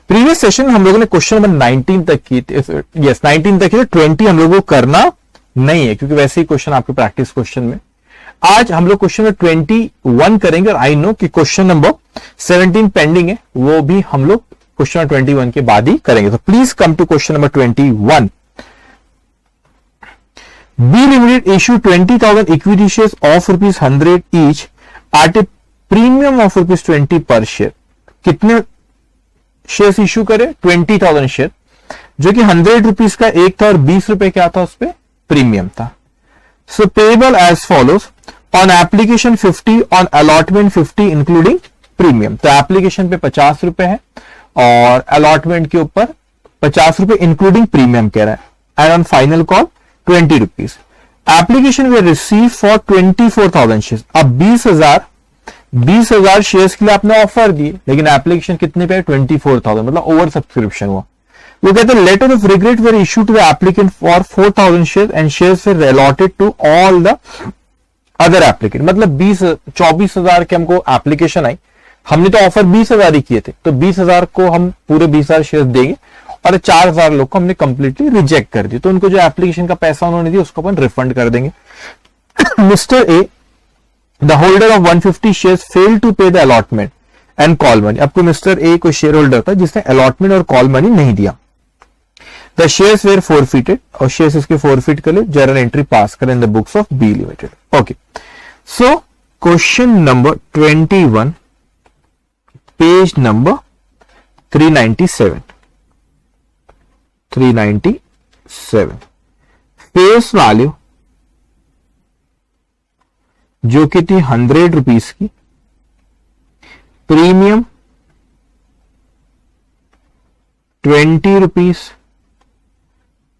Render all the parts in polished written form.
Previous session में हम लोगों ने क्वेश्चन नंबर 19 तक की, यस 19 तक की, 20 हम लोगों को करना नहीं है क्योंकि वैसे ही क्वेश्चन आपके प्रैक्टिस क्वेश्चन में। आज हम लोग क्वेश्चन नंबर 21 करेंगे और आई नो कि क्वेश्चन नंबर 17 पेंडिंग है, वो भी हम लोग क्वेश्चन नंबर 21 के बाद ही करेंगे। तो please come to question number 21। B limited issue 20,000 equity shares of ₹100 each at a premium of ₹20 per share. कितने शेयर्स इश्यू करे? 20,000 शेयर, जो कि ₹100 का एक था और ₹20 क्या था, उस पर प्रीमियम था। So payable as follows on application 50, on allotment 50 including premium. तो एप्लीकेशन पे ₹50 है और अलॉटमेंट के ऊपर ₹50 इंक्लूडिंग प्रीमियम कह रहा है। And on final call ₹20। Application way receive for 24,000 shares. अब 20,000 शेयर्स के लिए आपने ऑफर दिए, लेकिन एप्लीकेशन कितने पे? 24,000, मतलब ओवर सब्सक्रिप्शन हुआ। वो कहते हैं letter of regret were issue to the applicant for 4,000 share and shares were allotted to all the other applicant. मतलब 24,000 के हमको एप्लीकेशन आई, हमने तो ऑफर 20,000 ही किए थे, तो 20,000 को हम पूरे 20,000 शेयर देंगे और 4,000 लोग को हमने कंप्लीटली रिजेक्ट कर दिया, तो उनको जो एप्लीकेशन का पैसा उन्होंने दिया उसको अपन रिफंड कर देंगे। Mister A, the holder of 150 shares fail to pay the allotment and call money. आपको मिस्टर ए कोई शेयर होल्डर था जिसने अलॉटमेंट और कॉल मनी नहीं दिया। द शेयर्स वेर फोरफिटेड, और शेयर्स इसके फोरफिट कर ले, जर्नल एंट्री पास करें in the books of B limited. Okay, so question number 21, page number 397। Face value जो कि थी ₹100 की, प्रीमियम ₹20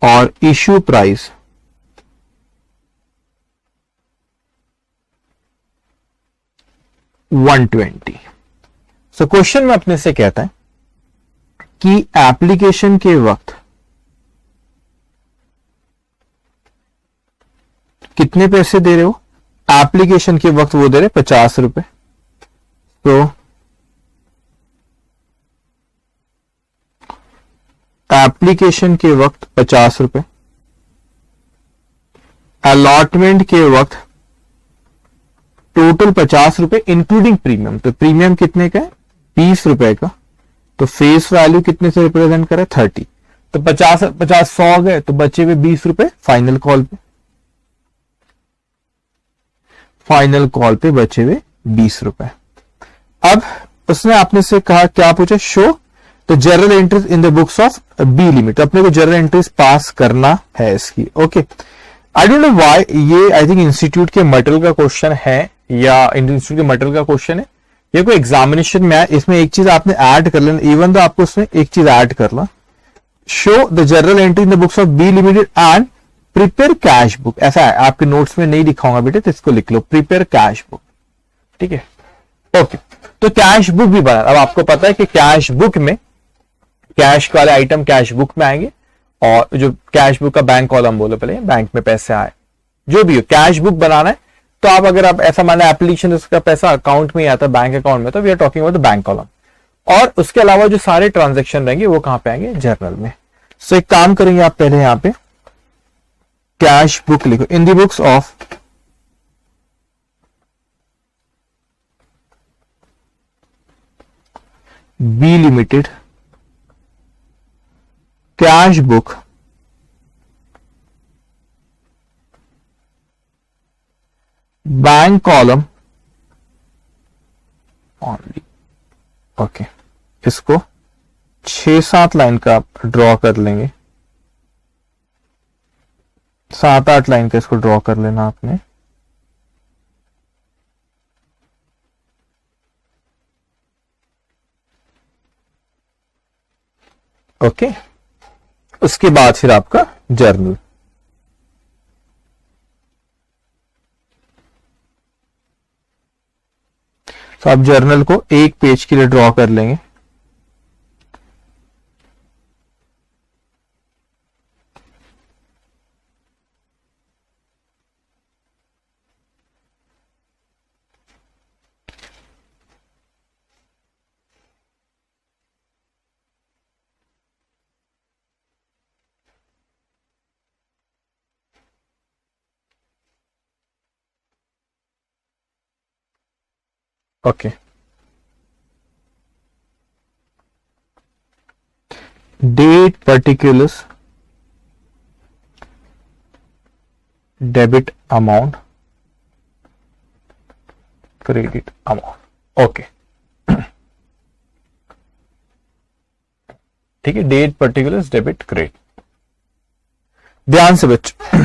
और इश्यू प्राइस $120। सो क्वेश्चन में अपने से कहता है कि एप्लीकेशन के वक्त कितने पैसे दे रहे हो? एप्लीकेशन के वक्त वो दे रहे ₹50। तो एप्लीकेशन के वक्त ₹50, अलॉटमेंट के वक्त टोटल ₹50 इंक्लूडिंग प्रीमियम। तो प्रीमियम कितने का है? ₹20 का। तो फेस वैल्यू कितने से रिप्रेजेंट करे? 30। तो 50 100 गए, तो बचे हुए ₹20 फाइनल कॉल पे। फाइनल कॉल पे बचे हुए ₹20। अब उसने आपने से कहा, क्या पूछा? Show the journal entries in the books of B limit. अपने को जर्नल एंट्रीज पास करना है इसकी। Okay, I don't know why, ये आई थिंक इंस्टीट्यूट के मटेरियल का क्वेश्चन है या इंस्टीट्यूट के मटेरियल का क्वेश्चन है, ये कोई एग्जामिनेशन में है। इसमें एक चीज आपने ऐड कर लेना, इवन तो आपको उसमें एक चीज ऐड करना, show the journal entry in the books of B limited and prepare cash book. ऐसा है, आपके नोट्स में नहीं दिखाऊंगा बेटे, तो इसको लिख लो, प्रिपेयर कैश बुक। ठीक है, ओके। तो कैश बुक भी बना। अब आपको पता है कि कैश बुक में कैश वाले आइटम कैश बुक में आएंगे, और जो कैश बुक का बैंक कॉलम बोलो, पहले बैंक में पैसे आए, जो भी हो कैश बुक बनाना है। तो आप अगर आप ऐसा माने एप्लीकेशन उसका पैसा अकाउंट में ही आता है, बैंक अकाउंट में, तो we are talking about the bank column. और उसके अलावा जो सारे ट्रांजेक्शन रहेंगे वो कहां पे आएंगे? जर्नल में। सो एक काम करेंगे आप, पहले यहां पे कैश बुक लिखो, in the books of B limited cash book bank column only. Okay, इसको 6-7 लाइन का ड्रॉ कर लेंगे, 7-8 लाइन का इसको ड्रॉ कर लेना आपने। ओके, उसके बाद फिर आपका जर्नल। तो आप जर्नल को एक पेज के लिए ड्रॉ कर लेंगे। Okay, date particulars debit amount credit amount. Okay, ठीक है, डेट पर्टिकुलर्स डेबिट क्रेडिट। ध्यान से बच्चों,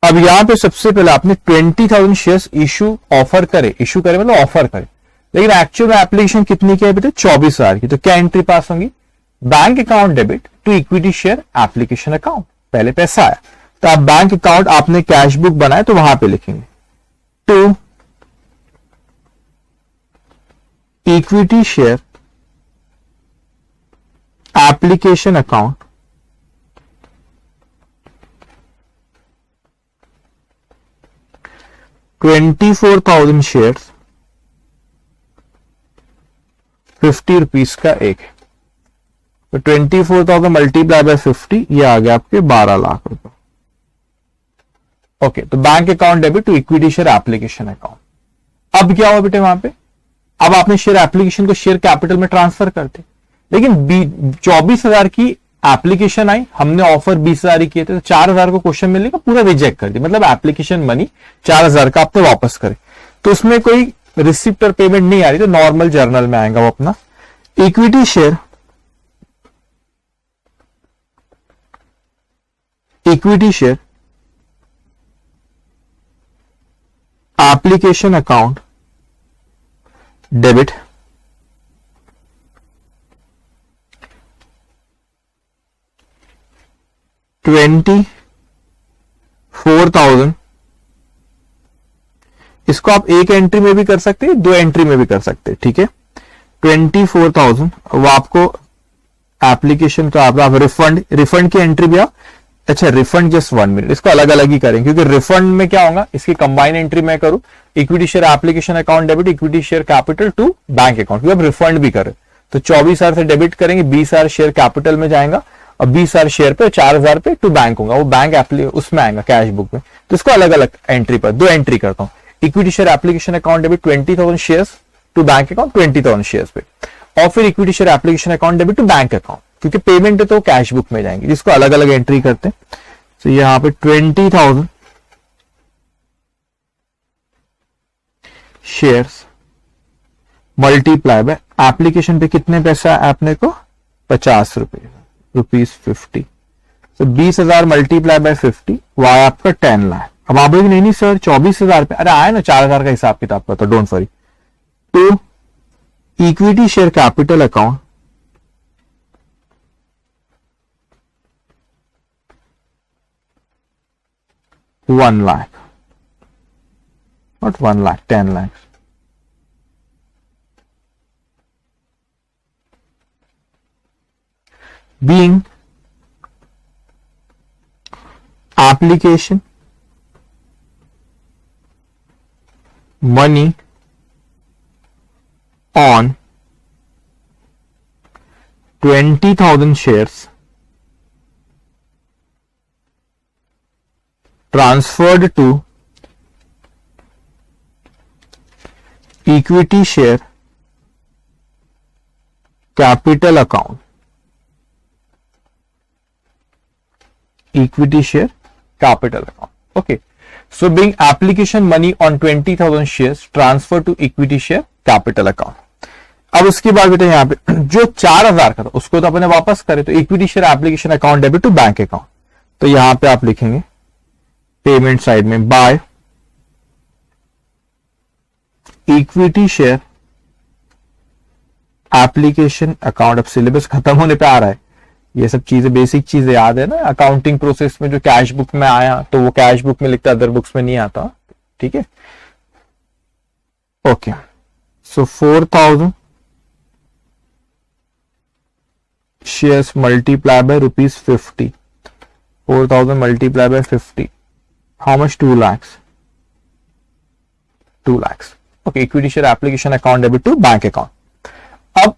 अब यहां पे सबसे पहले आपने 20,000 शेयर्स इशू करे मतलब ऑफर करे, लेकिन एक्चुअल एप्लीकेशन कितनी की है बेटे? 24,000 की। तो क्या एंट्री पास होंगी? Bank account debit to equity share application account. पहले पैसा आया तो आप बैंक अकाउंट, आपने कैश बुक बनाया तो वहां पे लिखेंगे to equity share application account ₹24,000 shares 50 rupees का एक है। तो 24,000 मल्टीप्लाई बाय 50, ये आ गया आपके 12 लाख रुपए। ओके, तो bank account debit to equity share application account. अब क्या हुआ बेटे वहां पे? अब आपने शेयर एप्लीकेशन को शेयर कैपिटल में ट्रांसफर करते, लेकिन 24,000 की एप्लीकेशन आई, हमने ऑफर 20,000 ही किए थे, तो 4,000 को क्वेश्चन मिलने का पूरा रिजेक्ट कर दिया, मतलब एप्लीकेशन मनी 4,000 का आपने वापस करे। तो उसमें कोई रिसिप्ट और पेमेंट नहीं आ रही, तो नॉर्मल जर्नल में आएगा वो अपना equity share application account debit $24,000। इसको आप एक एंट्री में भी कर सकते हैं, दो एंट्री में भी कर सकते हैं, ठीक है। 24,000 वो आपको एप्लीकेशन तो आप रिफंड की एंट्री भी आप, अच्छा रिफंड जस्ट 1 मिनट, इसको अलग अलग ही करेंगे क्योंकि रिफंड में क्या होगा, इसकी कंबाइन एंट्री मैं करूं equity share application account debit equity share capital to bank account, क्योंकि अब रिफंड भी करें तो 24,000 से डेबिट करेंगे, 20,000 शेयर कैपिटल में जाएगा और 20,000 शेयर पे 4,000 पे टू बैंक होगा, वो बैंक उसमें आएगा कैश बुक में। तो इसको अलग अलग एंट्री पर दो एंट्री करता हूं, equity share application account debit 20,000 shares to bank account 20,000 shares पे, और फिर equity share application account debit to bank account, क्योंकि पेमेंट है तो कैश बुक में जाएंगे, जिसको अलग अलग एंट्री करते हैं। तो यहां पे 20,000 शेयर्स मल्टीप्लाई बाय एप्लीकेशन पे कितने पैसा आपने को 50 रुपए, ₹50। तो 20,000 मल्टीप्लाई बाय 50 वो आया आपका 10 लाख। अब आप बोलेंगे नहीं सर 24,000 पे, अरे आया ना 4,000 का हिसाब किताब का, तो डोंट वरी। तो equity share capital account $1 lakh, not 1 lakh, 10 lakh. Being application money on 20,000 shares transferred to equity share capital account, equity share capital account. Okay, so being application money on 20,000 shares transfer to equity share capital account. अब उसके बाद बेटा यहां पे जो 4,000 का था उसको तो अपने वापस करे, तो equity share application account debit to bank account. तो यहां पे आप लिखेंगे पेमेंट साइड में by equity share application account. अब सिलेबस खत्म होने पे आ रहा है, ये सब चीजें बेसिक चीजें याद है ना, अकाउंटिंग प्रोसेस में जो कैश बुक में आया तो वो कैश बुक में लिखता, अदर बुक्स में नहीं आता, ठीक है। Okay, so 4,000 shares multiply by ₹50, 4,000 multiply by 50, how much? 2 lakhs, 2 lakhs। Okay, equity share application account debit to bank account. अब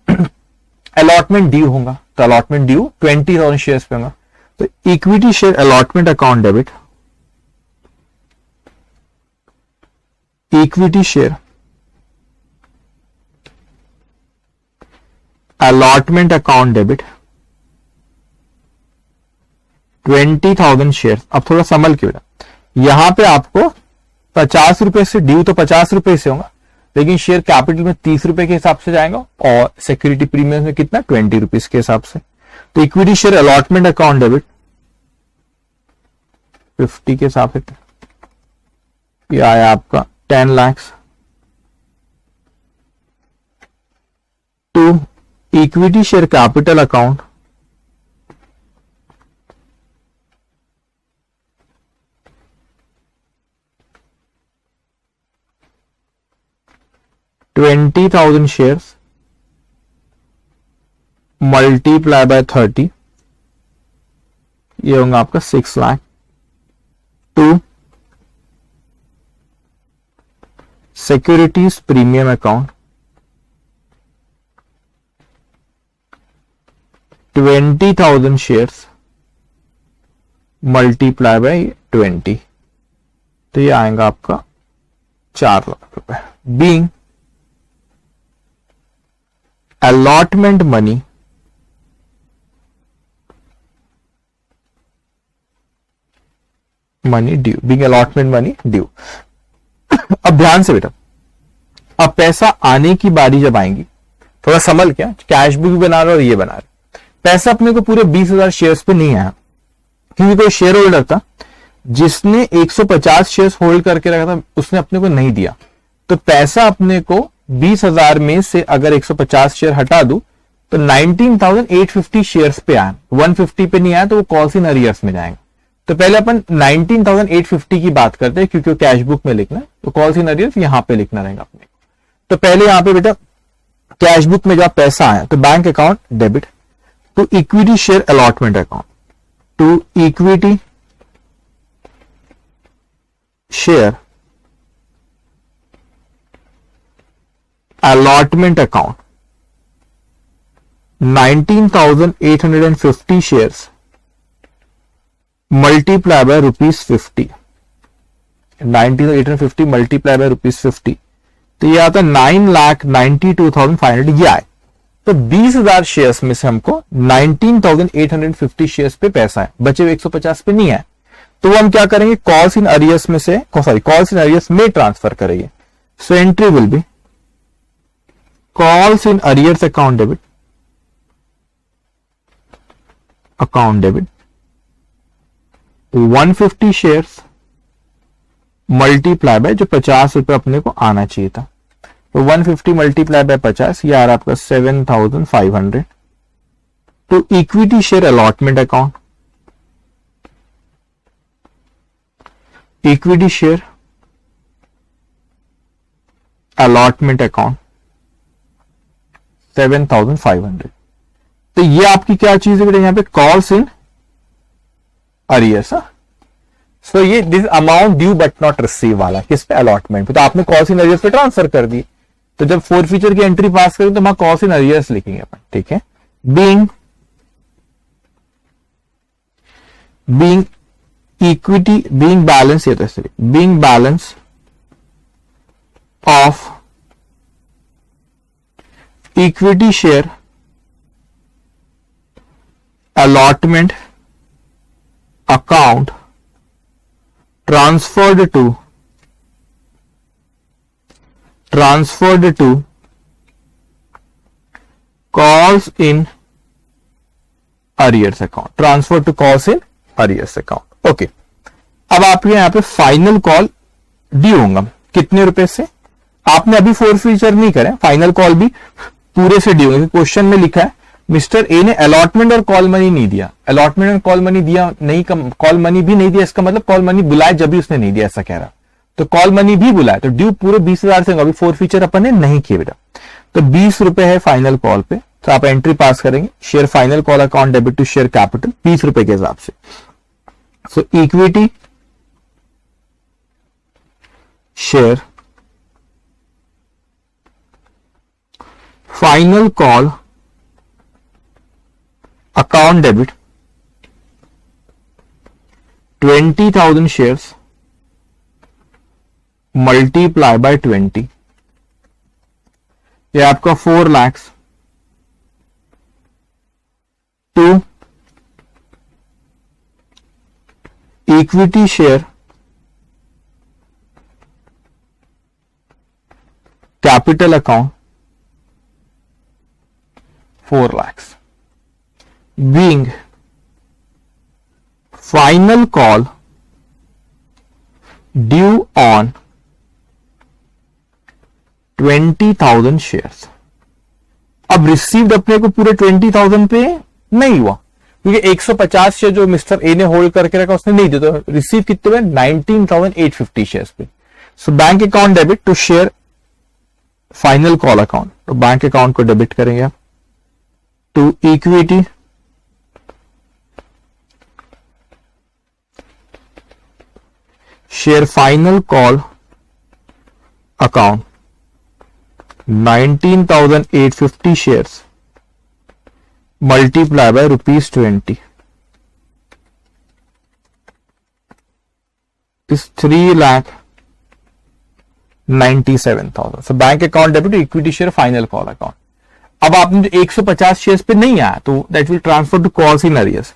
अलॉटमेंट ड्यू होगा, तो अलॉटमेंट ड्यू 20,000 शेयर्स पे होगा, तो equity share allotment account debit equity share allotment account debit 20,000 share. अब थोड़ा संभल के बेटा, यहां पे आपको 50 रुपए से ड्यू, तो 50 रुपए से होगा, लेकिन शेयर कैपिटल में 30 रुपए के हिसाब से जाएगा और सिक्योरिटी प्रीमियम में कितना 20 रुपीज के हिसाब से। तो equity share allotment account debit 50 के हिसाब से ये आया आपका 10 lakh to equity share capital account 20,000 shares multiply by 30, ये होगा आपका 6 lakh to securities premium account 20,000 shares multiply by 20, तो ये आएगा आपका 4 लाख रुपए। Being allotment money due, being allotment money due। अब ध्यान से बेटा, अब पैसा आने की बारी जब आएंगी, थोड़ा संभल क्या, कैश बुक भी बना रहे और ये बना रहे, पैसा अपने को पूरे 20,000 शेयर्स पे नहीं आया, क्योंकि कोई शेयर होल्डर था जिसने 150 शेयर्स होल्ड करके रखा था, उसने अपने को नहीं दिया, तो पैसा अपने को 20,000 में से अगर 150 शेयर हटा दूं तो 19,850 शेयर्स पे आया, 150 पे नहीं आया तो वो कॉल्स इन अरियर्स में जाएंगे। तो पहले अपन 19,850 की बात करते हैं, क्योंकि कैश बुक में लिखना है, तो कॉल्स इन अरियर्स यहां पे लिखना रहेगा अपने को। तो पहले यहां पे बेटा कैश बुक में जब पैसा आया तो bank account debit to equity share allotment account, to equity share allotment account 19,850 shares multiply by rupees 50, 19,850 multiply by rupees 50, तो ये आता 9,92,500 ये आए। तो 20,000 शेयर्स में से हमको 19,850 शेयर्स पे पैसा है, बचे हुए 150 पे नहीं है, तो वो हम क्या करेंगे, कॉल्स इन अरियर्स में से, सॉरी कॉल्स इन अरियर्स में ट्रांसफर करेंगे। सो entry will B calls in arrears account debit 150 shares multiply bye जो 50 रुपए अपने को आना चाहिए था, तो 150 मल्टीप्लाई बाय 50, ये आ रहा आपका 7,500 to equity share allotment account, equity share allotment account 7,500। तो ये आपकी क्या चीज है बेटा, यहां पे कॉल्स इन अरियर्स। सो ये this amount due but not receive वाला किस पे, अलॉटमेंट पे, तो आपने कॉल्स इन अरियर्स पे ट्रांसफर कर दी, तो जब फोरफीचर की एंट्री पास करें तो वहां कॉल्स इन अरियर्स लिखेंगे अपन, ठीक है। बीइंग इक्विटी, बीइंग बैलेंस, ये तो being balance of equity share allotment account transferred to calls in arrears account, transferred to calls in arrears account। Okay, अब आपके यहां पे फाइनल कॉल ड्यू होगा कितने रुपए से, आपने अभी फोरफीचर नहीं करे, फाइनल कॉल भी पूरे से ड्यू होंगे। क्वेश्चन में लिखा है मिस्टर ए ने अलॉटमेंट और कॉल मनी नहीं दिया, अलॉटमेंट और कॉल मनी दिया नहीं, कॉल मनी भी नहीं दिया, इसका मतलब कॉल मनी बुलाए जब भी उसने नहीं दिया, ऐसा कह रहा, तो कॉल मनी भी बुलाए, तो ड्यू पूरे 20,000 से, अभी फोरफीचर अपन ने नहीं किए बेटा, तो 20 रुपए है फाइनल कॉल पे, तो आप एंट्री पास करेंगे, share final call account debit to share capital 20 रुपए के हिसाब से। So equity share final call account debit 20,000 shares multiply by 20, ये आपका 4 lakh. To equity share capital account 4 lakhs, being final call due on 20,000 shares. अब received अपने को पूरे 20,000 पे नहीं हुआ, क्योंकि 150 शेयर जो मिस्टर ए ने होल्ड करके रखा उसने नहीं दिया, तो रिसीव कितने में 19,850 शेयर्स पे। So bank account debit to share final call account, तो बैंक अकाउंट को डेबिट करेंगे आप। To equity share final call account 19,850 shares multiply by ₹20 is 3,97,000। So bank account debit equity share final call account. अब आपने जो 150 shares पे नहीं आया तो that will transfer to calls in arrears.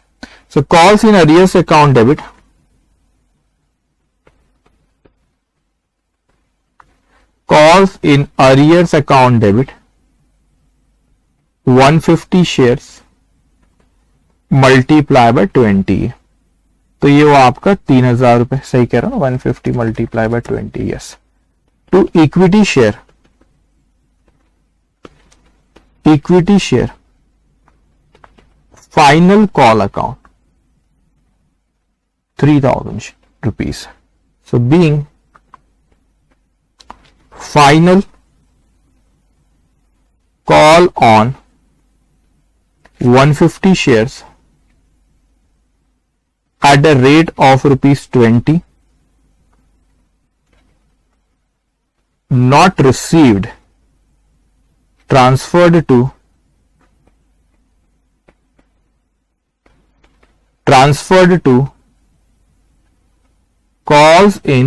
So calls in arrears account debit calls in arrears account debit 150 shares multiply by 20, तो ये वो आपका 3,000 रुपए, सही कह रहा हूं ना, 150 multiply by 20, yes. To equity share final call account 3,000 rupees, so being final call on 150 shares at a rate of ₹20, not received, transferred to calls in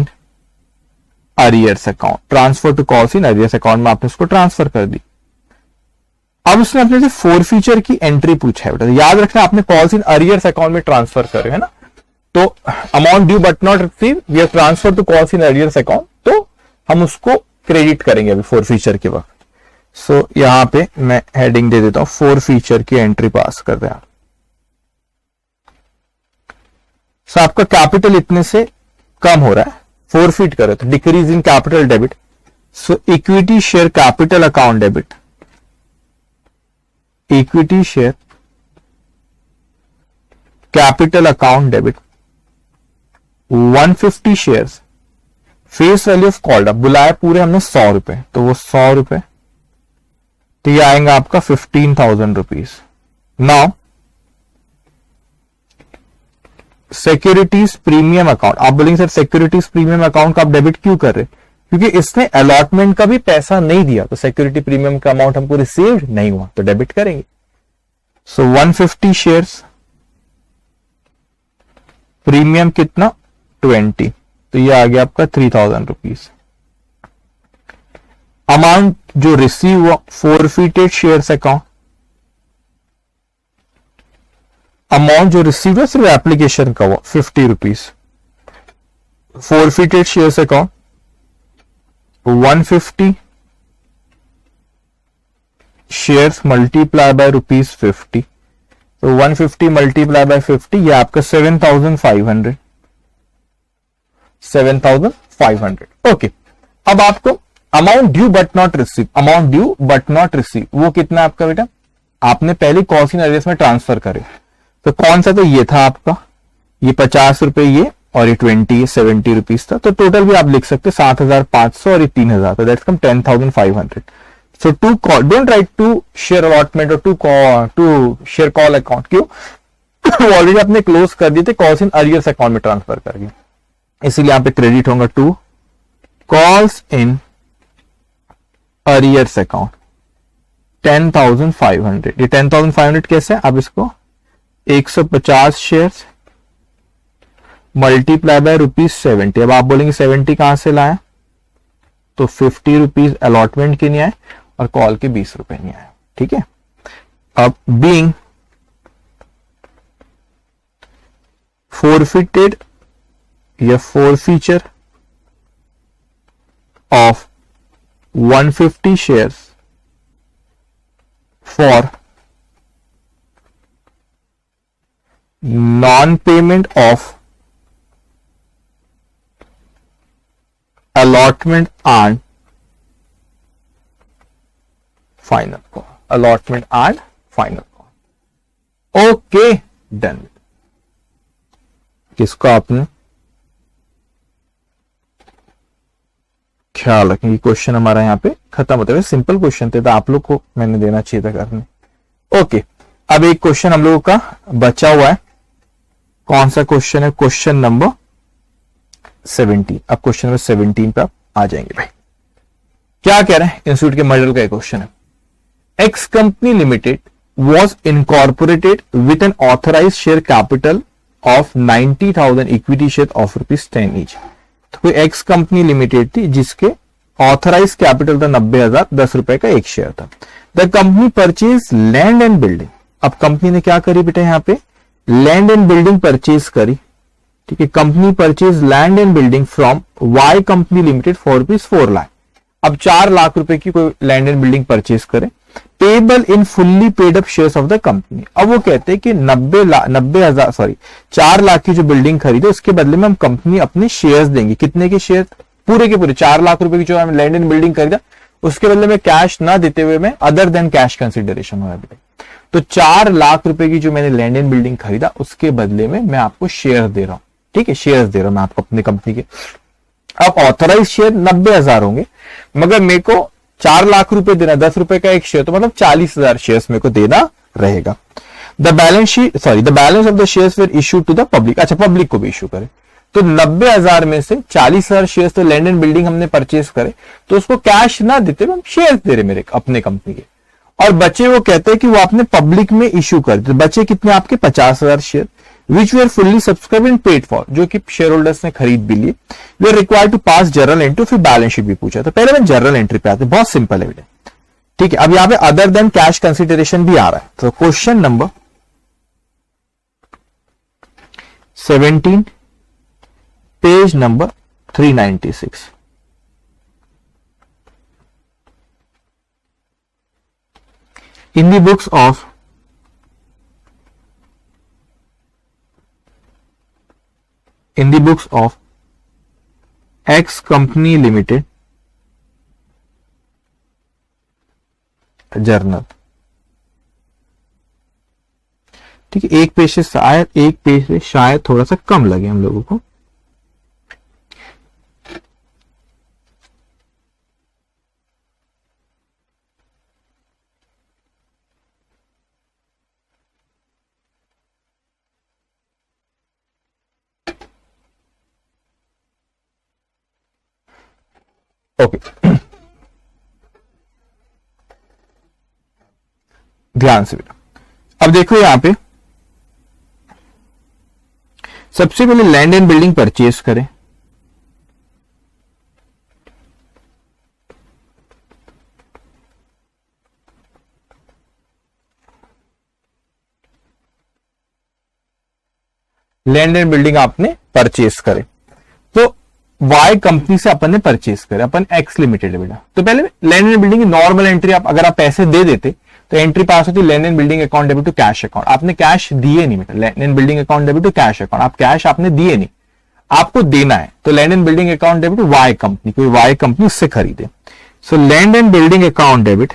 arrears account. Transfer to calls in arrears account में आपने उसको transfer कर दी। अब उसने अपने से forfeiture की entry पूछा है बेटा, याद रखना आपने कॉल्स इन अरियर्स अकाउंट में ट्रांसफर करे है ना, तो amount due but not receive we have transfer to calls in arrears account, तो हम उसको क्रेडिट करेंगे अभी फोरफीचर के वक्त। सो यहां पे मैं हेडिंग दे देता हूं, फोरफीचर की एंट्री पास कर रहे हैं। सो आपका कैपिटल इतने से कम हो रहा है, फोरफिट करे तो decrease in capital debit. So equity share capital account debit, equity share capital account debit 150 shares face value of called up, बुलाया पूरे हमने 100 रुपए, तो वो 100 रुपए, तो ये आएगा आपका 15,000 rupees. Now securities premium account, आप बोलेंगे सर सिक्योरिटीज प्रीमियम अकाउंट का आप डेबिट क्यों कर रहे, क्योंकि इसने अलॉटमेंट का भी पैसा नहीं दिया, तो सिक्योरिटी प्रीमियम का अमाउंट हमको रिसीव नहीं हुआ, तो डेबिट करेंगे। सो 150 शेयर्स, प्रीमियम कितना 20, तो ये आ गया आपका 3,000 रुपीज। अमाउंट जो रिसीव हुआ फोरफिटेड शेयर्स अकाउंट, अमाउंट जो रिसीव है सिर्फ एप्लीकेशन का हुआ 50 rupees. Forfeited shares account 150 shares multiply by ₹50, तो 150 मल्टीप्लाई बाय 50 ये आपका 7,500। ओके, अब आपको amount due but not receive, amount due but not receive वो कितना आपका बेटा, आपने पहले कॉल्स इन अरियर्स में ट्रांसफर करे, तो कौन सा, तो ये था आपका, ये 50 रुपए ये, और ये 70 रुपीज था, तो टोटल भी आप लिख सकते 7,500 और ये 3,000, तो that's come 10,500। So to call, don't write to share allotment और टू शेयर कॉल अकाउंट, क्यों, ऑलरेडी आपने क्लोज कर दिए थे, कॉल्स इन अरियर्स अकाउंट में ट्रांसफर करके, इसीलिए यहाँ पे क्रेडिट होगा to calls in arrears account 10,500। ये 10,500 कैसे, आप इसको 150 शेयर्स मल्टीप्लाई बाय ₹70। अब आप बोलेंगे 70 कहां से लाया, तो 50 रुपीज अलॉटमेंट के नहीं आए और कॉल के 20 रुपए नहीं आए। ठीक है, अब बीइंग forfeited या forfeiture of 150 shares for non-payment of allotment and final call, allotment and final call। Okay, done. किसको आपने ख्याल रखेंगे, क्वेश्चन हमारा यहाँ पे खत्म होता है। सिंपल क्वेश्चन थे तो आप लोग को मैंने देना चाहिए था करने। ओके, अब एक क्वेश्चन हम लोगों का बचा हुआ है। कौन सा क्वेश्चन है? Question number 17। अब क्वेश्चन नंबर 17 पे आप आ जाएंगे भाई। क्या कह रहे हैं? इंस्टीट्यूट के मॉडल का एक क्वेश्चन है। X company limited was incorporated with an authorise share capital of 90,000 equity share of ₹10 each. तो कोई एक्स कंपनी लिमिटेड थी जिसके ऑथराइज कैपिटल था 90,000, 10 रुपए का एक शेयर था। The company purchase land and building. अब कंपनी ने क्या करी बेटा? यहां पे लैंड एंड बिल्डिंग परचेज करी। ठीक है, company purchase land and building from Y company limited for ₹4 lakh. अब 4 लाख रुपए की कोई लैंड एंड बिल्डिंग परचेज करे, payable in fully paid up shares of the company. अब वो कहते हैं कि 4 लाख की जो बिल्डिंग खरीदे उसके बदले में हम कंपनी अपने शेयर्स देंगे। कितने के शेयर? पूरे के पूरे 4 लाख रुपए की जो हम लैंड एंड बिल्डिंग खरीदा उसके बदले में कैश ना देते हुए मैं अदर देन कैश कंसिडरेशन हो रहा है। तो 4 लाख रुपए की जो मैंने लैंड एंड बिल्डिंग खरीदा उसके बदले में मैं आपको शेयर दे रहा हूं। ठीक है, शेयर्स दे रहा हूं मैं आपको अपनी कंपनी के। अब ऑथराइज शेयर 90,000 होंगे, मगर मेरे को 4 लाख रुपए देना, 10 रुपए का एक शेयर, तो मतलब 40,000 शेयर्स मेरे को देना रहेगा। The balance of the shares were issue to the public. अच्छा, पब्लिक को भी इशू करे तो 90,000 में से 40,000 शेयर्स तो लैंड एंड बिल्डिंग हमने परचेस करे, तो उसको कैश ना देते हुए हम शेयर्स दे रहे मेरे अपने कंपनी के। और बचे वो कहते हैं कि वो आपने पब्लिक में इशू कर दिए। बचे कितने आपके? 50,000 share which we are fully subscribe and paid for, जो कि शेयर होल्डर्स ने खरीद भी लिए। We are required to pass journal entry, फिर बैलेंस शीट भी पूछा। तो पहले मैं जर्नल एंट्री पे आते, बहुत सिंपल है बेटा। ठीक है, अब यहां पे अदर देन कैश कंसिडरेशन भी आ रहा है। तो question number 17 page number 396। In the books of X company limited journal. ठीक है, एक पेज से शायद थोड़ा सा कम लगे हम लोगों को। ओके, ध्यान से बेटा। अब देखो यहां पे सबसे पहले लैंड एंड बिल्डिंग परचेज करें। लैंड एंड बिल्डिंग आपने परचेज करे तो वाई कंपनी से अपन ने परचेज करे, अपन एक्स लिमिटेड है बेटा। तो पहले लैंड एंड बिल्डिंग की नॉर्मल एंट्री अगर आप पैसे दे देते तो एंट्री पास होती land and building account debit to cash account. आपने कैश दिए नहीं बेटा, land and building account debit to cash account, आप कैश आपने दिए नहीं, आपको देना है। तो land and building account debit to Y company, कोई वाई कंपनी उससे खरीदे। सो land and building account debit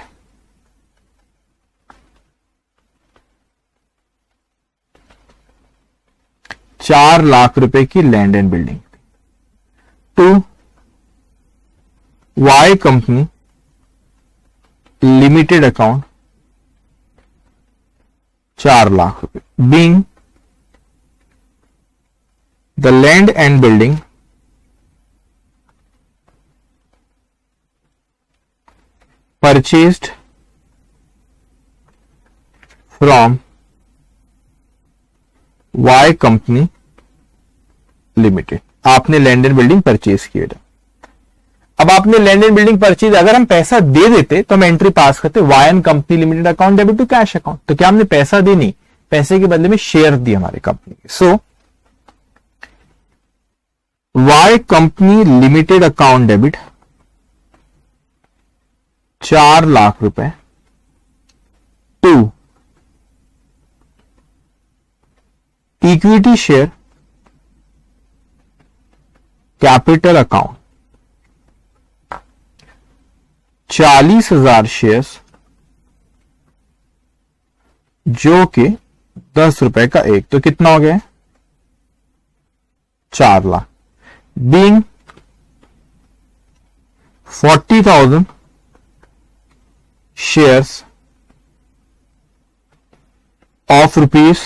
₹4,00,000 की land and building to Y company limited account ₹4,00,000 being the land and building purchased from Y company limited. आपने land and building purchase किया था। अब आपने लैंड एंड बिल्डिंग परचेज, अगर हम पैसा दे देते तो हम एंट्री पास करते Y company limited account debit to cash account. तो क्या हमने पैसा दी? नहीं, पैसे के बदले में शेयर दिए हमारे कंपनी के। So Y company limited account debit 4 lakh रुपए to equity share capital account 40,000 shares, जो कि 10 रुपए का एक, तो कितना हो गया? 4 lakh. Being 40,000 shares of rupees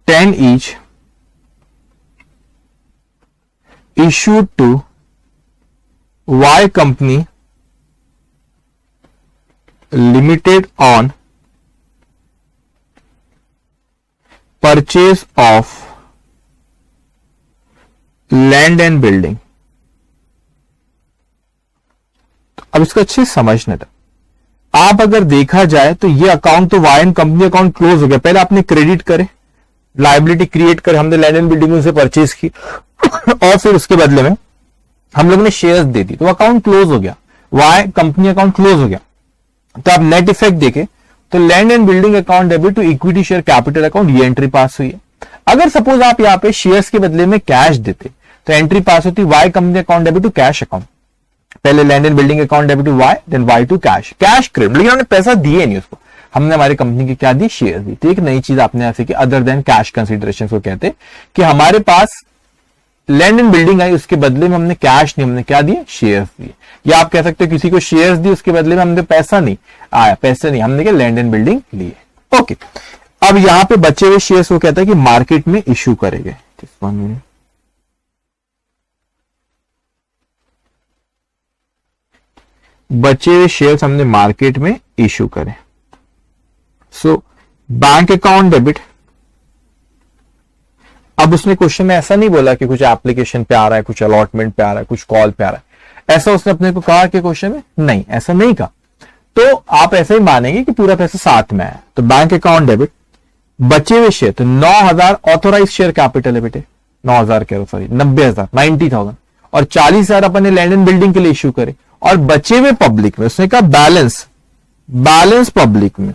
10 each issued to Y company limited on purchase of land and building। अब इसको अच्छे से समझना था। आप अगर देखा जाए तो ये अकाउंट तो Y and company account close हो गया। पहले आपने क्रेडिट करे, लायबिलिटी क्रिएट कर, हमने लैंड एंड बिल्डिंग से परचेज की और फिर उसके बदले में हम लोग ने शेयर्स दे दी, तो अकाउंट क्लोज हो गया, वाई कंपनी अकाउंट क्लोज हो गया। तो आप नेट इफेक्ट देखें तो land and building account debit to equity share capital account, ये एंट्री पास हुई है। अगर सपोज आप यहां पे शेयर्स के बदले में कैश देते तो एंट्री पास होती Y company account debit to cash account. पहले land and building account debit to Y, then Y to cash, cash credit. लेकिन हमने पैसा दिए नहीं उसको, हमने हमारी कंपनी की क्या दी? शेयर दी। तो एक नई चीज आपने यहां से की, अदर देन कैश कंसीडरेशन को कहते कि हमारे पास लैंड एंड बिल्डिंग आई, उसके बदले में हमने कैश नहीं, हमने क्या दिए? शेयर्स दिए। या आप कह सकते हो किसी को शेयर्स दी, उसके बदले में हमने पैसा नहीं आया, पैसे नहीं, हमने क्या? लैंड एंड बिल्डिंग लिए। ओके, अब यहां पे बचे हुए शेयर्स वो कहता है कि मार्केट में इश्यू करेंगे। बचे हुए शेयर्स हमने मार्केट में इश्यू करें। सो बैंक अकाउंट डेबिट, अब उसने क्वेश्चन में ऐसा नहीं बोला कि कुछ एप्लीकेशन पे आ रहा है, कुछ अलॉटमेंट पे आ रहा है, कुछ कॉल पे आ रहा है, ऐसा उसने अपने को कहा कि क्वेश्चन में? नहीं, ऐसा नहीं कहा। तो आप ऐसे ही मानेंगे कि पूरा पैसा साथ में है। तो बैंक अकाउंट डेबिट, बचे हुए शेयर, तो 9,000 ऑथोराइज शेयर कैपिटल है बेटे, 9,000 कह रहा, सॉरी 90,000, 90,000, और 40,000 अपन ने लैंड एंड बिल्डिंग के लिए इश्यू करे, और बचे हुए पब्लिक में उसने कहा बैलेंस पब्लिक में,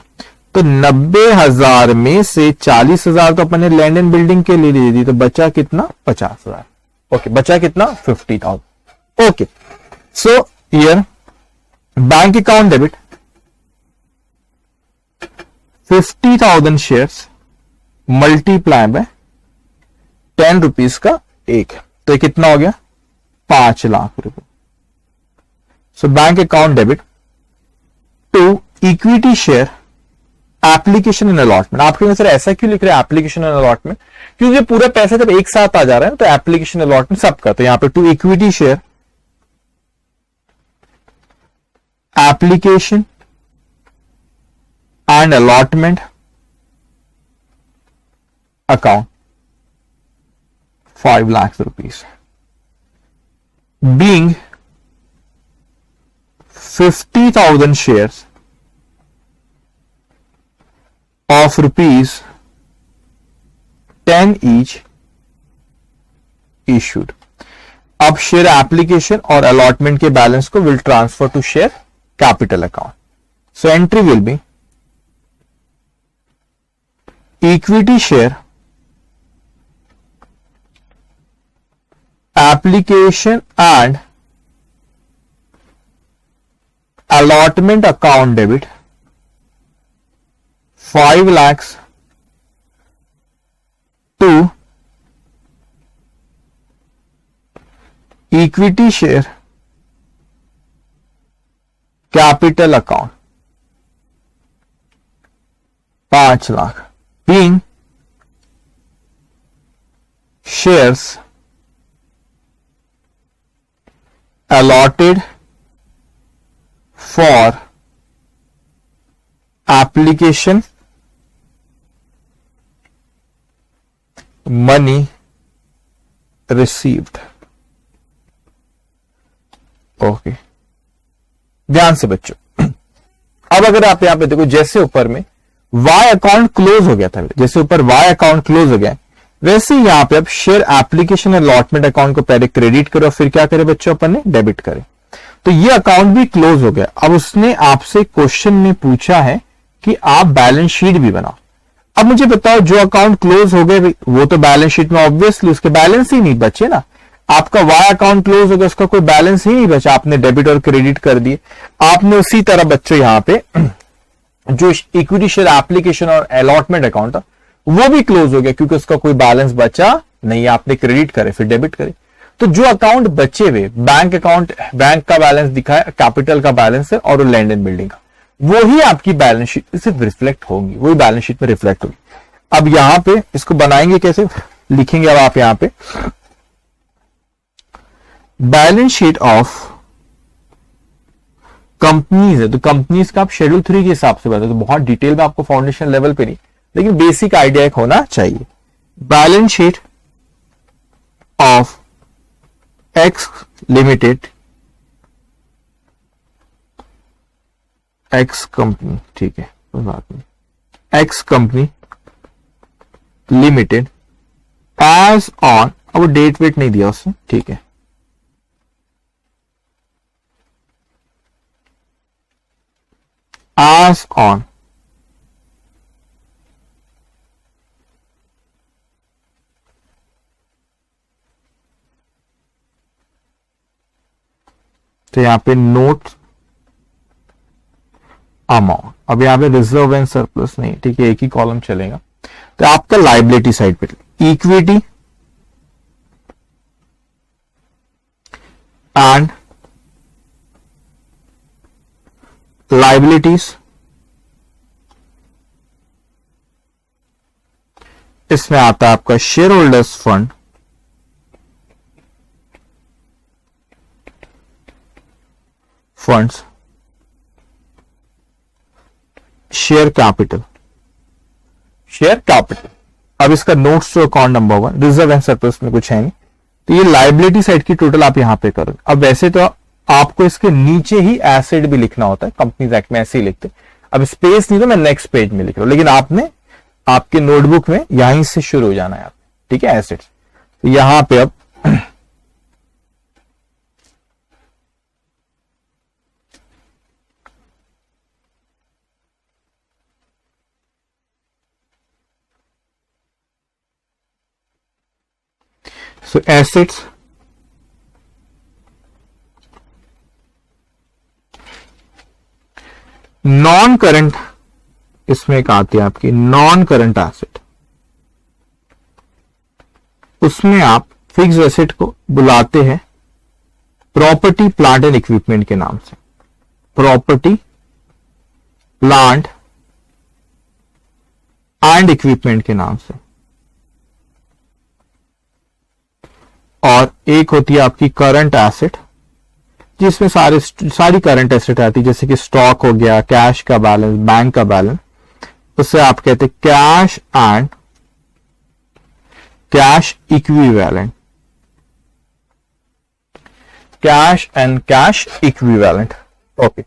तो 90,000 में से 40,000 तो अपन ने लैंड एंड बिल्डिंग के लिए दे दी, तो बचा कितना? 50,000। ओके, बचा कितना? 50,000। Okay, so here bank account debit 50,000 shares multiply by 10 rupees का एक, तो कितना हो गया? 5 लाख रुपए। So bank account debit to equity share application and allotment. आपके सर ऐसा क्यों लिख रहे हैं एप्लीकेशन एंड अलॉटमेंट? क्योंकि पूरा पैसा जब एक साथ आ जा रहा है तो एप्लीकेशन अलॉटमेंट सबका, तो यहां पे to equity share application and allotment account 5 lakh rupees, being 50,000 shares of rupees 10 each issued। अब शेयर एप्लीकेशन और अलॉटमेंट के बैलेंस को will transfer to share capital account. So entry will be equity share application and allotment account debit 5 lakhs to equity share capital account 5 lakh, being shares allotted for application money received। Okay, ध्यान से बच्चों। अब अगर आप यहां पे देखो, जैसे ऊपर में वाई अकाउंट क्लोज हो गया था, जैसे ऊपर वाई अकाउंट क्लोज हो गया, वैसे यहां पे अब शेयर एप्लीकेशन अलॉटमेंट अकाउंट को पहले क्रेडिट करो, फिर क्या करे बच्चों, अपन ने डेबिट करे। तो ये अकाउंट भी क्लोज हो गया। अब उसने आपसे क्वेश्चन में पूछा है कि आप बैलेंस शीट भी बनाओ। अब मुझे बताओ, जो अकाउंट क्लोज हो गए वो तो बैलेंस शीट में ऑब्वियसली उसके बैलेंस ही नहीं बचे ना। आपका वाई अकाउंट क्लोज हो गया, उसका कोई बैलेंस ही नहीं बचा, आपने डेबिट और क्रेडिट कर दिए। आपने उसी तरह बच्चों यहां पे जो इक्विटी शेयर एप्लीकेशन और अलॉटमेंट अकाउंट था वो भी क्लोज हो गया, क्योंकि उसका कोई बैलेंस बचा नहीं, आपने क्रेडिट करे फिर डेबिट करे। तो जो अकाउंट बचे हुए, बैंक अकाउंट, बैंक का बैलेंस दिखाया, कैपिटल का बैलेंस है और लैंड एंड बिल्डिंग का, वो ही आपकी बैलेंस शीट से रिफ्लेक्ट होंगी, वही बैलेंस शीट में रिफ्लेक्ट होगी। अब यहां पे इसको बनाएंगे कैसे, लिखेंगे अब आप यहां पे बैलेंस शीट ऑफ कंपनीज है, तो कंपनीज का आप शेड्यूल 3 के हिसाब से बताते, तो बहुत डिटेल में आपको फाउंडेशन लेवल पे नहीं, लेकिन बेसिक आइडिया एक होना चाहिए। Balance sheet of X limited, X company, ठीक है कोई बात नहीं, X company limited as on, अब डेट वेट नहीं दिया उसने, ठीक है, एज ऑन तो यहां पे नोट अमाउंट, अब यहां पे रिजर्व एंड सरप्लस नहीं, ठीक है, एक ही कॉलम चलेगा। तो आपका लाइबिलिटी साइड पे इक्विटी एंड लाइबिलिटीज, इसमें आता है आपका share holders fund, funds, share capital, share capital. अब इसका notes to account number 1, reserve and surplus में कुछ है नहीं, तो ये लाइबिलिटी साइड की टोटल आप यहां पे करोगे। अब वैसे तो आपको इसके नीचे ही एसेट भी लिखना होता है, कंपनीज एक्ट में ऐसे ही लिखते। अब स्पेस नहीं तो मैं नेक्स्ट पेज में लिख रहा हूं, लेकिन आपने आपके नोटबुक में यहीं से शुरू हो जाना है आप, ठीक है, एसेट्स। तो यहां पे अब so assets नॉन करंट, इसमें एक आती है आपकी नॉन करंट एसेट, उसमें आप फिक्स एसेट को बुलाते हैं प्रॉपर्टी प्लांट एंड इक्विपमेंट के नाम से, प्रॉपर्टी प्लांट एंड इक्विपमेंट के नाम से। और एक होती है आपकी करंट एसेट, जिसमें सारी करंट एसेट आती है, जैसे कि स्टॉक हो गया, कैश का बैलेंस, बैंक का बैलेंस, उसे आप कहते हैं cash and cash equivalent, cash and cash equivalent. Okay,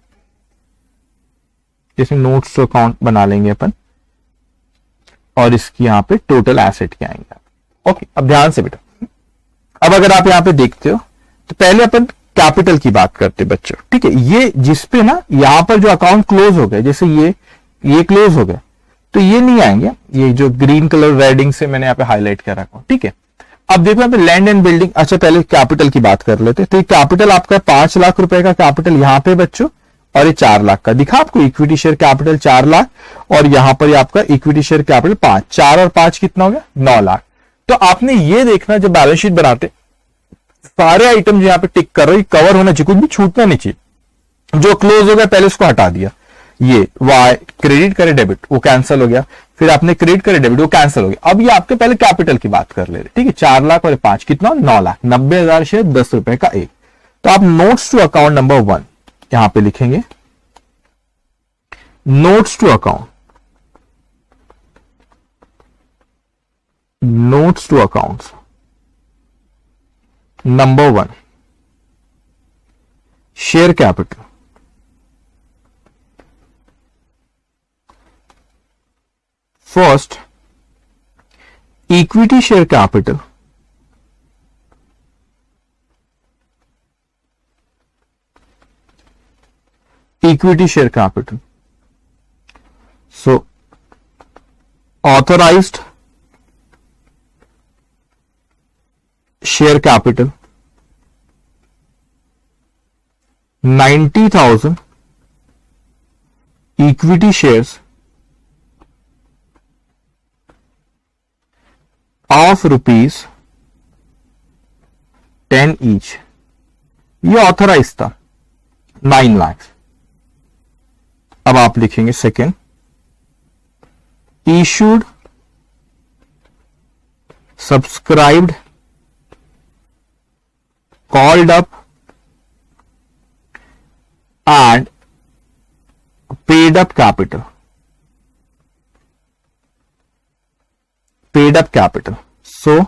जैसे नोट्स टू अकाउंट बना लेंगे अपन, और इसकी यहां पे टोटल एसेट क्या आएंगे। ओके, अब ध्यान से बेटा, अब अगर आप यहां पे देखते हो तो पहले अपन कैपिटल की बात करते बच्चों, ठीक है। ये जिसपे ना यहां पर जो अकाउंट क्लोज हो गए, जैसे ये क्लोज हो गए, तो ये नहीं आएंगे, ये जो ग्रीन कलर रेडिंग से मैंने यहां पे हाईलाइट कर रखा हूं, ठीक है। अब देखो यहां पे लैंड एंड बिल्डिंग, अच्छा पहले कैपिटल की बात कर लेते। तो ये कैपिटल आपका 5 लाख रुपए का कैपिटल यहां पे बच्चों, और ये 4 लाख का दिखा आपको, इक्विटी शेयर कैपिटल 4 लाख, और यहां पर आपका इक्विटी शेयर कैपिटल 5, 4 और 5 कितना हो गया, 9 लाख। तो आपने ये देखना, जब बैलेंस शीट बनाते सारे आइटम जो यहां पे टिक कर रहे हैं कवर होना चाहिए, कुछ भी छूटना नहीं चाहिए। जो क्लोज हो गया पहले उसको हटा दिया, ये वाई क्रेडिट करे डेबिट, वो कैंसिल हो गया, फिर आपने क्रेडिट करे डेबिट, वो कैंसिल हो गया। अब ये आपके पहले कैपिटल की बात कर ले रहे, ठीक है, 4 लाख और 5 कितना, 9 लाख, 90,000 शेयर, 10 रुपए का एक। तो आप नोट्स टू अकाउंट नंबर 1 यहां पे लिखेंगे, notes to account, notes to accounts number 1, share capital, first equity share capital, equity share capital. So authorized share capital 90,000 equity shares of rupees 10 each. ये ऑथराइज था 9 लाख। अब आप लिखेंगे second, issued subscribed called up and paid up capital, paid up capital. So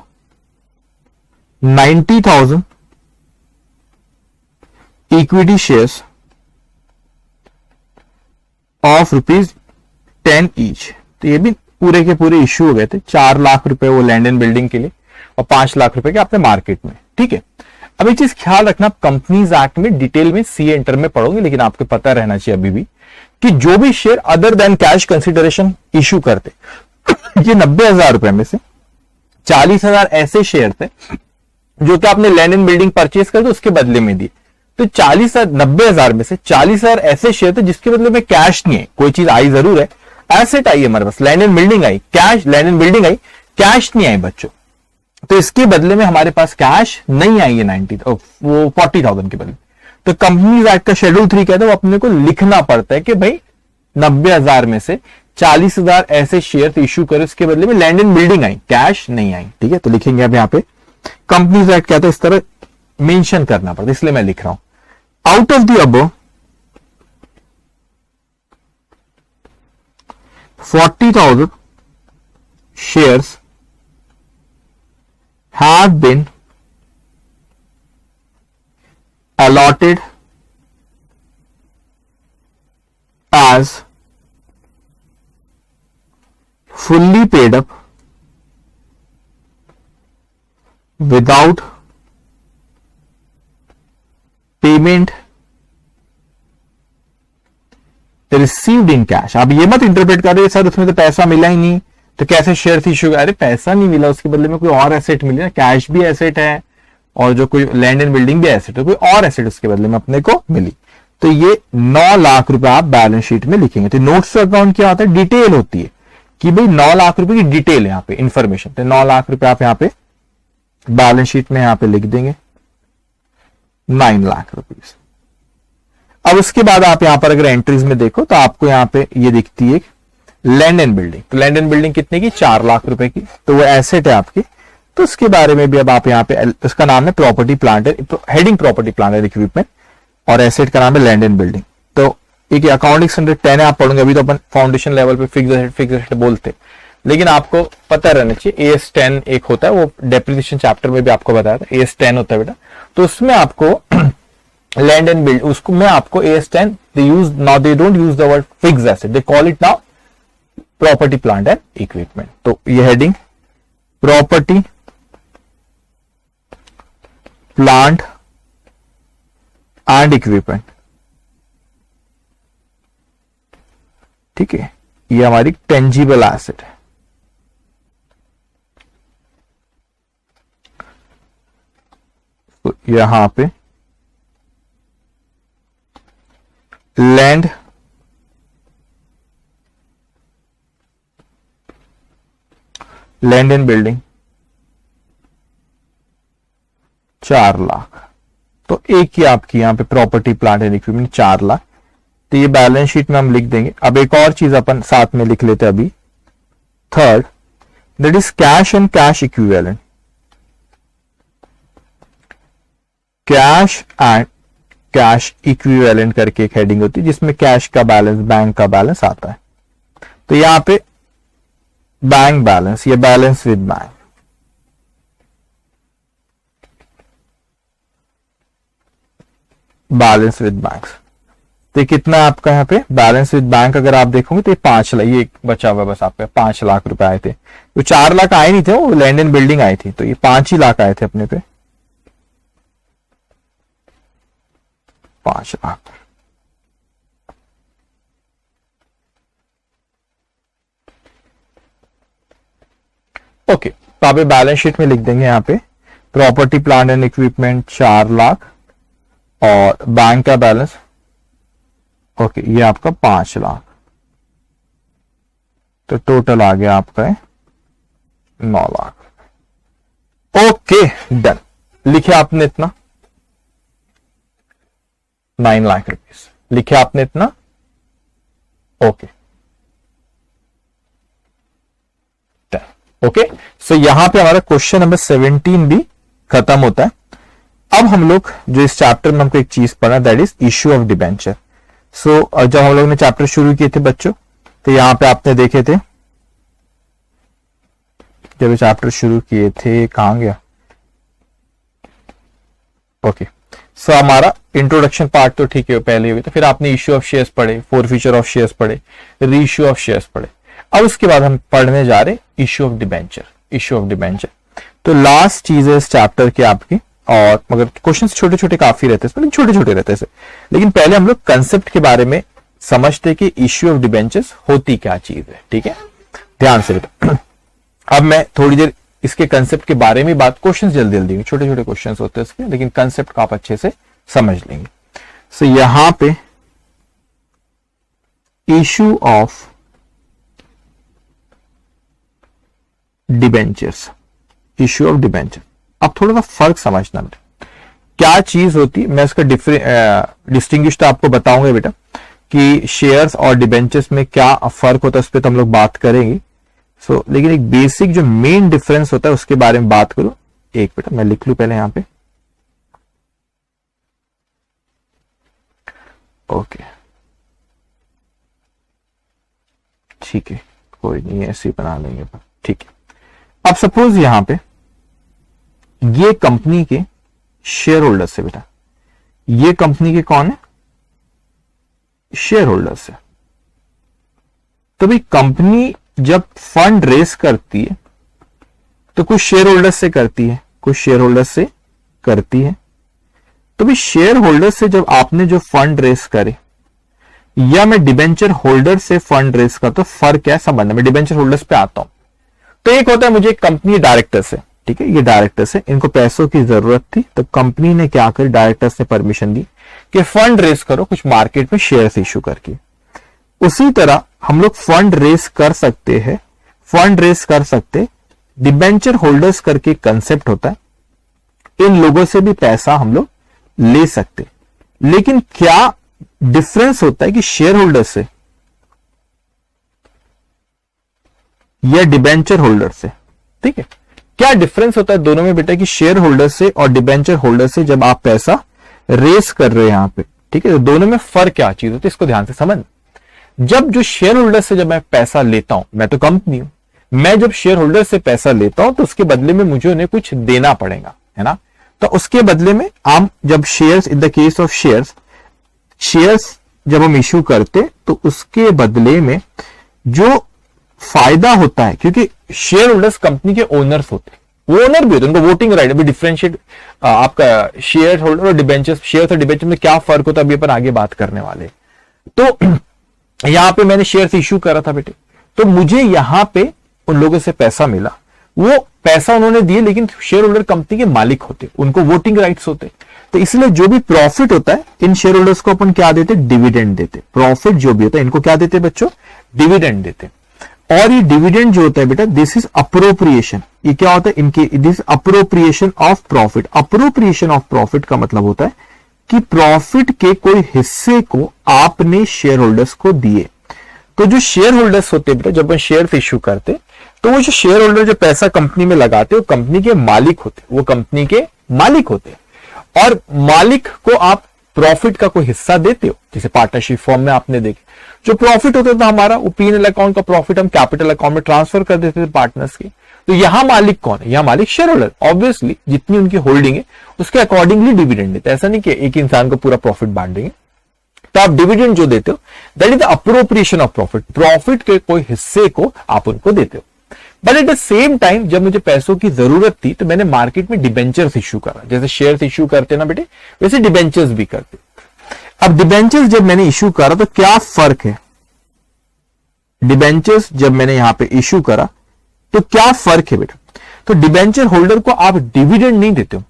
90,000 equity shares of rupees 10 each. तो ये भी पूरे के पूरे इश्यू हो गए थे। 4 लाख रुपए वो लैंड एंड बिल्डिंग के लिए और 5 लाख रुपए के आपने मार्केट में। ठीक है, अब एक चीज ख्याल रखना, कंपनीज एक्ट में डिटेल में सीए इंटर में पढ़ोगे, लेकिन आपको पता रहना चाहिए अभी भी कि जो भी share other than cash consideration issue करते, ये 90,000 रुपए में से 40,000 ऐसे शेयर थे जो कि आपने लैंड एंड बिल्डिंग परचेज कर दो उसके बदले में दिए। तो 90,000 में से 40,000 ऐसे शेयर थे जिसके बदले में कैश नहीं है, कोई चीज आई जरूर है, एसेट आई हमारे पास, लैंड एंड बिल्डिंग आई, कैश लैंड एंड बिल्डिंग आई, कैश नहीं आई बच्चों। तो इसके बदले में हमारे पास कैश नहीं आई है 40,000 के बदले। तो कंपनीज एक्ट का शेड्यूल 3 कहता है वो अपने को लिखना पड़ता है कि भाई 90,000 में से 40,000 ऐसे शेयर इश्यू करे, उसके बदले में लैंड एंड बिल्डिंग आई, कैश नहीं आई। ठीक है, तो लिखेंगे अब यहाँ पे कंपनीज एक्ट कहता है इस तरह मेंशन करना पड़ता है, इसलिए मैं लिख रहा हूं out of the above 40,000 shares have been allotted as fully paid up without payment received in cash. अब ये मत इंटरप्रेट कर रहे सर उसमें तो पैसा मिला ही नहीं तो कैसे शेयर इश्यू, अरे पैसा नहीं मिला उसके बदले में कोई और एसेट मिली ना, कैश भी एसेट है और जो कोई लैंड एंड बिल्डिंग भी एसेट है, कोई और एसेट उसके बदले में अपने को मिली। तो ये 9 लाख रुपए आप बैलेंस शीट में लिखेंगे। तो नोट्स टू अकाउंट क्या होता है, डिटेल होती है कि भाई 9 लाख रुपए की डिटेल है यहाँ पे इंफॉर्मेशन। तो 9 लाख रुपए आप यहाँ पे बैलेंस शीट में यहाँ पे लिख देंगे 9 लाख रुपीस। अब उसके बाद आप यहां पर अगर एंट्रीज में देखो तो आपको यहां पे ये दिखती है लैंड एंड बिल्डिंग। तो लैंड एंड बिल्डिंग कितने की, 4 लाख रुपए की, तो वो एसेट है आपकी। तो उसके बारे में भी अब आप यहाँ पे, उसका नाम है property plant, heading property plant and equipment, और एसेट का नाम है लैंड एंड बिल्डिंग। तो एक अकाउंटिंग स्टैंडर्ड 10 है, आप पढ़ोगे। अभी तो अपन फाउंडेशन लेवल पे फिक्स एसेट बोलते, लेकिन आपको पता रहना चाहिए AS 10 एक होता है, वो डेप्रिसिएशन चैप्टर में भी आपको बताया था, AS 10 होता है बेटा। तो उसमें आपको लैंड एंड बिल्ड, उसको मैं आपको AS 10 they don't use the word fix asset, they call it now property plant and equipment. तो ये heading property plant and equipment, ठीक है, ये हमारी टेंजिबल एसेट है। तो यहां पे लैंड एंड बिल्डिंग 4 लाख। तो एक ही आपकी यहां पे property plant and equipment 4 lakh. तो ये बैलेंस शीट में हम लिख देंगे। अब एक और चीज अपन साथ में लिख लेते हैं अभी, third, that is cash and cash equivalent. Cash and cash equivalent करके एक हेडिंग होती है जिसमें कैश का बैलेंस, बैंक का बैलेंस आता है। तो यहां पे बैंक बैलेंस, ये balance with bank, balance with bank. तो कितना है आपका यहाँ पे बैलेंस विद बैंक, अगर आप देखोगे तो 5 लाख, ये बचा हुआ बस आपका 5 लाख रुपए आए थे। तो 4 लाख आए नहीं थे, वो लैंड एंड बिल्डिंग आई थी, तो ये 5 ही लाख आए थे अपने पे, 5 लाख। ओके, तो आप बैलेंस शीट में लिख देंगे यहाँ पे property plant and equipment 4 lakh और बैंक का बैलेंस ओके ये आपका 5 लाख, तो टोटल आ गया आपका 9 लाख। ओके डन, लिखे आपने इतना 9 लाख रुपीस, लिखे आपने इतना। ओके ओके, सो यहां पे हमारा क्वेश्चन नंबर 17 भी खत्म होता है। अब हम लोग जो इस चैप्टर में हमको एक चीज पढ़ा, that is issue of debenture. So जब हम लोग ने चैप्टर शुरू किए थे बच्चों, तो यहां पे आपने देखे थे, जब ये चैप्टर शुरू किए थे, कहां गया, ओके सो हमारा इंट्रोडक्शन पार्ट तो ठीक है पहले हुई, तो फिर आपने इश्यू ऑफ शेयर्स पढ़े, फोरफीचर ऑफ शेयर्स पढ़े, री इश्यू ऑफ शेयर्स पढ़े। अब उसके बाद हम पढ़ने जा रहे issue of debenture, issue of debenture. तो लास्ट चीज है इस चैप्टर की आपकी, और मगर क्वेश्चंस छोटे छोटे काफी रहते हैं, छोटे छोटे रहते हैं, लेकिन पहले हम लोग कंसेप्ट के बारे में समझते कि इश्यू ऑफ डिबेंचर्स होती क्या चीज है। ठीक है, ध्यान से बेटा। अब मैं थोड़ी देर इसके कंसेप्ट के बारे में बात, क्वेश्चंस जल्दी जल्दी, छोटे छोटे क्वेश्चंस होते हैं इसके, लेकिन कंसेप्ट को आप अच्छे से समझ लेंगे। सो यहां पे issue of debentures, issue of debenture. अब थोड़ा सा फर्क समझना बेटा, क्या चीज होती है, मैं इसका डिस्टिंग्विश तो आपको बताऊंगा बेटा कि शेयर्स और डिबेंचर्स में क्या फर्क होता है, उस पर तो हम लोग बात करेंगे। सो लेकिन एक बेसिक जो मेन डिफरेंस होता है उसके बारे में बात करूं। एक बेटा मैं लिख लूं पहले यहां पे, ओके ठीक है, कोई नहीं ऐसे ही बना लेंगे, ठीक है। अब सपोज यहां पे ये कंपनी के शेयर होल्डर्स है बेटा, ये कंपनी के कौन है, शेयर होल्डर्स है। तो भाई कंपनी जब फंड रेस करती है तो कुछ शेयर होल्डर्स से करती है, कुछ शेयर होल्डर्स से करती है। तो भाई शेयर होल्डर से जब आपने जो फंड रेस करे, या मैं डिबेंचर होल्डर से फंड रेस करता, तो फर्क क्या है संबंध, मैं डिबेंचर होल्डर्स पे आता हूं। तो एक होता है मुझे कंपनी डायरेक्टर्स है, ठीक है, ये डायरेक्टर्स है, इनको पैसों की जरूरत थी, तो कंपनी ने क्या कर, डायरेक्टर्स ने परमिशन दी कि फंड रेस करो कुछ मार्केट में शेयर्स इश्यू करके। उसी तरह हम लोग फंड रेस कर सकते हैं, फंड रेस कर सकते, डिबेंचर होल्डर्स करके कंसेप्ट होता है, इन लोगों से भी पैसा हम लोग ले सकते। लेकिन क्या डिफरेंस होता है कि शेयर होल्डर से या डिबेंचर होल्डर से, ठीक है, क्या डिफरेंस होता है दोनों में बेटा कि शेयर होल्डर से और डिबेंचर होल्डर से जब आप पैसा रेस कर रहे हैं यहां पे, ठीक है, तो दोनों में फर्क क्या चीज होती है, इसको ध्यान से समझ। जब जो शेयर होल्डर से जब मैं पैसा लेता हूं, मैं तो कंपनी हूं, मैं जब शेयर होल्डर से पैसा लेता हूं तो उसके बदले में मुझे उन्हें कुछ देना पड़ेगा, है ना। तो उसके बदले में हम जब shares, in the case of shares, shares जब हम इश्यू करते तो उसके बदले में जो फायदा होता है, क्योंकि शेयर होल्डर्स कंपनी के ओनर्स होते हैं, वो ओनर भी होते हैं, उनको वोटिंग राइट। अभी डिफरेंशिएट आपका शेयर होल्डर और डिबेंचर्स, शेयर और डिबेंचर में क्या फर्क होता है अभी अपन आगे बात करने वाले। तो यहां पे मैंने शेयर्स इश्यू करा था बेटे, तो मुझे यहां पे उन लोगों से पैसा मिला, वो पैसा उन्होंने दिए, लेकिन शेयर होल्डर कंपनी के मालिक होते, उनको वोटिंग राइट्स होते। तो इसलिए जो भी प्रॉफिट होता है इन शेयर होल्डर्स को अपन क्या देते, डिविडेंड देते। प्रॉफिट जो भी होता है इनको क्या देते बच्चों, डिविडेंड देते। और ये डिविडेंड जो होता है बेटा, दिस इज अप्रोप्रिएशन। ये क्या होता है इनके, this appropriation of profit. Appropriation of profit का मतलब होता है कि प्रॉफिट के कोई हिस्से को आपने शेयर होल्डर्स को दिए। तो जो शेयर होल्डर्स होते हैं बेटा, जब हम शेयर इश्यू करते तो वो जो शेयर होल्डर जो पैसा कंपनी में लगाते वो कंपनी के मालिक होते, वो कंपनी के मालिक होते। और मालिक को आप प्रॉफिट का कोई हिस्सा देते हो, जैसे पार्टनरशिप फॉर्म में आपने देखे जो प्रॉफिट होता था हमारा, वो P&L अकाउंट का प्रॉफिट हम कैपिटल अकाउंट में ट्रांसफर कर देते थे पार्टनर्स के। तो यहां मालिक कौन है? यहां मालिक शेयर होल्डर। ऑब्वियसली जितनी उनकी होल्डिंग है उसके अकॉर्डिंगली डिविडेंड देते। ऐसा नहीं कि एक इंसान को पूरा प्रॉफिट बांट देंगे। तो आप डिविडेंड जो देते हो that is the appropriation of profit. Profit के कोई हिस्से को आप उनको देते हो। But at the same time जब मुझे पैसों की जरूरत थी तो मैंने मार्केट में डिबेंचर्स इश्यू करा। जैसे शेयर्स इश्यू करते ना बेटे, वैसे डिबेंचर्स भी करते। अब डिबेंचर्स जब मैंने इश्यू करा तो क्या फर्क है? डिबेंचर्स जब मैंने यहां पे इश्यू करा तो क्या फर्क है बेटा? तो डिबेंचर होल्डर को आप डिविडेंड नहीं देते हो।